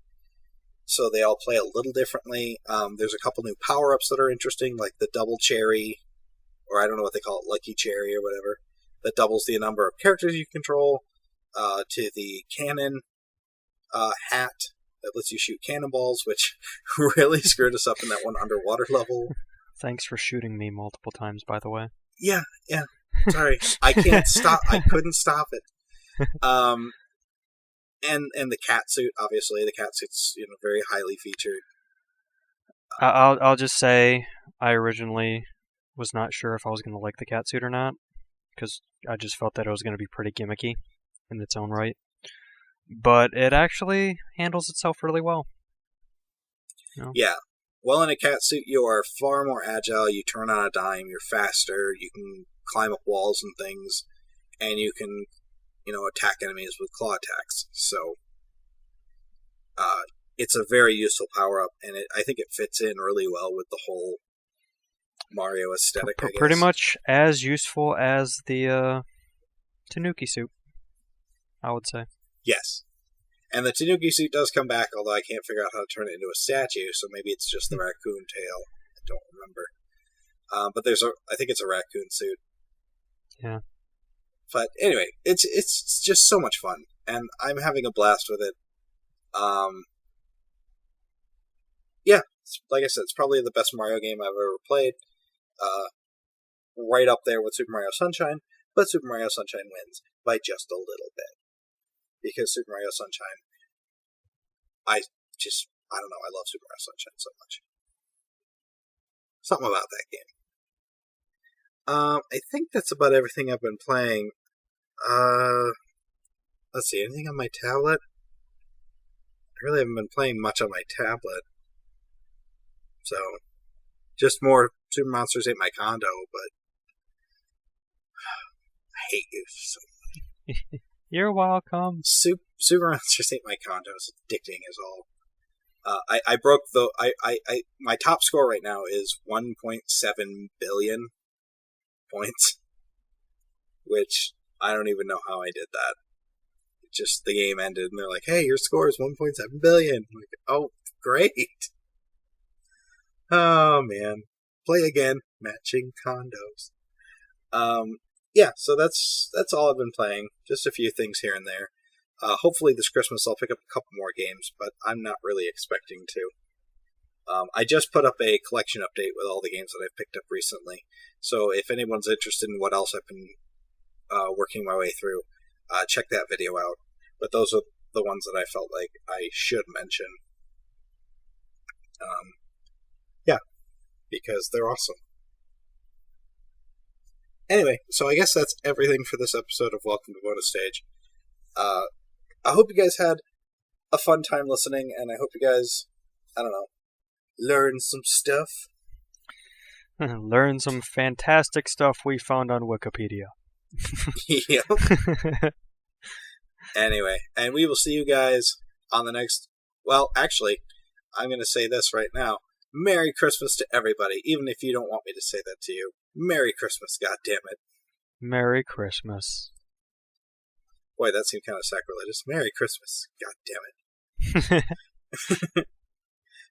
Speaker 1: So they all play a little differently. There's a couple new power-ups that are interesting, like the double cherry, or I don't know what they call it, lucky cherry or whatever, that doubles the number of characters you control, to the cannon hat that lets you shoot cannonballs, which really screwed us up in that one underwater level.
Speaker 2: Thanks for shooting me multiple times, by the way.
Speaker 1: Yeah. Sorry. I can't stop. I couldn't stop it. And the cat suit, obviously. The cat suit's very highly featured.
Speaker 2: I'll just say I originally was not sure if I was going to like the cat suit or not, because I just felt that it was going to be pretty gimmicky in its own right. But it actually handles itself really well.
Speaker 1: Yeah. Well, in a cat suit, you are far more agile. You turn on a dime. You're faster. You can climb up walls and things. And you can, attack enemies with claw attacks. So, it's a very useful power-up. And I think it fits in really well with the whole Mario aesthetic, I guess.
Speaker 2: Pretty much as useful as the Tanuki suit, I would say.
Speaker 1: Yes. And the Tanuki suit does come back, although I can't figure out how to turn it into a statue, so maybe it's just the raccoon tail. I don't remember. But I think it's a raccoon suit.
Speaker 2: Yeah.
Speaker 1: But anyway, it's just so much fun, and I'm having a blast with it. Yeah, like I said, it's probably the best Mario game I've ever played. Right up there with Super Mario Sunshine, but Super Mario Sunshine wins by just a little bit. Because Super Mario Sunshine, I don't know, I love Super Mario Sunshine so much. Something about that game. I think that's about everything I've been playing. Let's see, anything on my tablet? I really haven't been playing much on my tablet. So, just more Super Monsters Ate My Condo, but I hate you so much.
Speaker 2: You're welcome.
Speaker 1: Super Monsters Ate My Condo is addicting as all. I broke my top score right now is 1.7 billion points, which I don't even know how I did that. Just the game ended and they're like, "Hey, your score is 1.7 billion." I'm like, "Oh, great!" Oh man, play again, matching condos. Yeah, so that's all I've been playing. Just a few things here and there. Hopefully this Christmas I'll pick up a couple more games, but I'm not really expecting to. I just put up a collection update with all the games that I've picked up recently. So if anyone's interested in what else I've been working my way through, check that video out. But those are the ones that I felt like I should mention. Yeah, because they're awesome. Anyway, so I guess that's everything for this episode of Welcome to Bonus Stage. I hope you guys had a fun time listening, and I hope you guys, learned some stuff.
Speaker 2: Learn some fantastic stuff we found on Wikipedia.
Speaker 1: Yep. Anyway, and we will see you guys on the next... Well, actually, I'm going to say this right now. Merry Christmas to everybody, even if you don't want me to say that to you. Merry Christmas, goddammit.
Speaker 2: Merry Christmas.
Speaker 1: Boy, that seemed kind of sacrilegious. Merry Christmas, goddammit.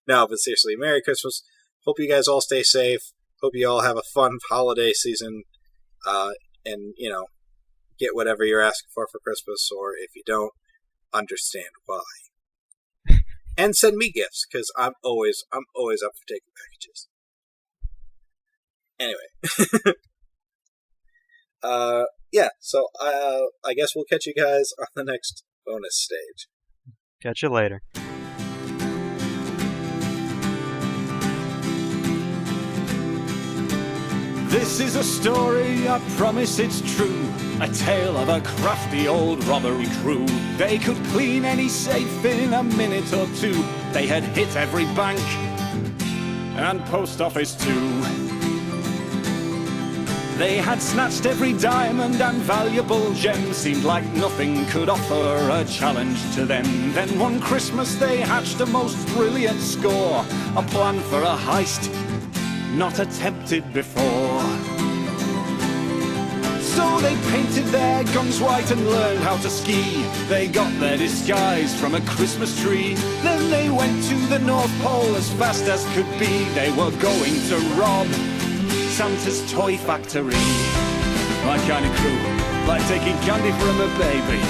Speaker 1: No, but seriously, Merry Christmas. Hope you guys all stay safe. Hope you all have a fun holiday season. And, get whatever you're asking for Christmas, or if you don't, understand why. And send me gifts, because I'm always up for taking packages. Anyway. Yeah, so I guess we'll catch you guys on the next bonus stage.
Speaker 2: Catch you later.
Speaker 4: This is a story, I promise it's true. A tale of a crafty old robbery crew. They could clean any safe in a minute or two. They had hit every bank and post office too. They had snatched every diamond and valuable gem. Seemed like nothing could offer a challenge to them. Then one Christmas they hatched a most brilliant score. A plan for a heist not attempted before. So they painted their guns white and learned how to ski. They got their disguise from a Christmas tree. Then they went to the North Pole as fast as could be. They were going to rob Santa's toy factory. My kind of crew, like taking candy from a baby.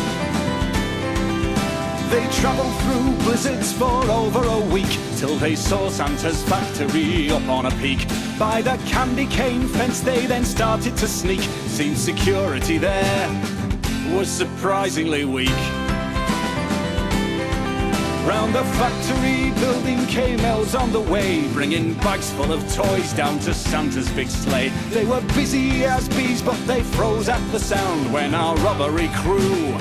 Speaker 4: They travelled through blizzards for over a week, till they saw Santa's factory up on a peak. By the candy cane fence they then started to sneak. Seemed security there was surprisingly weak. Round the factory building came elves on the way, bringing bags full of toys down to Santa's big sleigh. They were busy as bees, but they froze at the sound when our robbery crew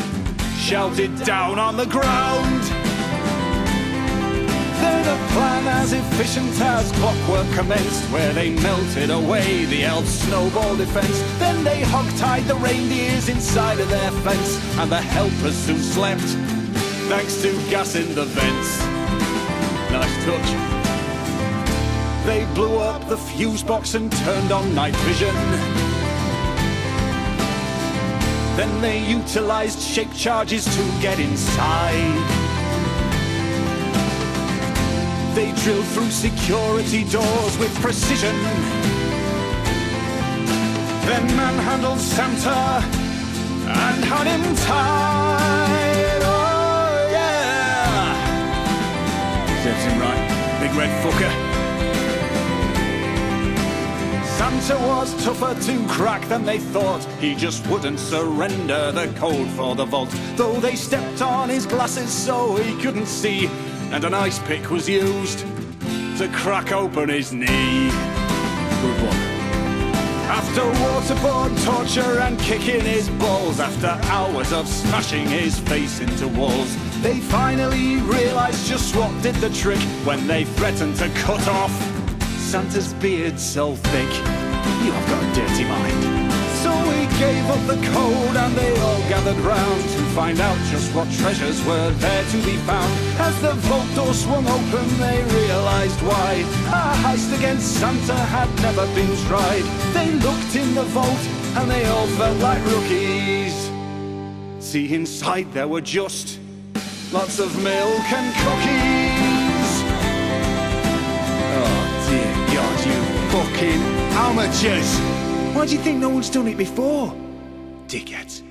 Speaker 4: shouted down on the ground. Then a plan as efficient as clockwork commenced, where they melted away the elf snowball defense. Then they hog-tied the reindeers inside of their fence, and the helpers who slept thanks to gas in the vents. Nice touch. They blew up the fuse box and turned on night vision. Then they utilised shape charges to get inside. They drilled through security doors with precision. Then manhandled Santa and had him tied. Oh yeah! Serves him right, big red fucker. Santa was tougher to crack than they thought. He just wouldn't surrender the code for the vault. Though they stepped on his glasses so he couldn't see, and an ice pick was used to crack open his knee. Good one. After waterboard torture and kicking his balls, after hours of smashing his face into walls, they finally realised just what did the trick when they threatened to cut off Santa's beard so thick. You have got a dirty mind. So he gave up the code and they all gathered round to find out just what treasures were there to be found. As the vault door swung open they realised why a heist against Santa had never been tried. They looked in the vault and they all felt like rookies. See, inside there were just lots of milk and cookies. Oh dear God, you fucking amateurs! Why do you think no one's done it before? Dickheads.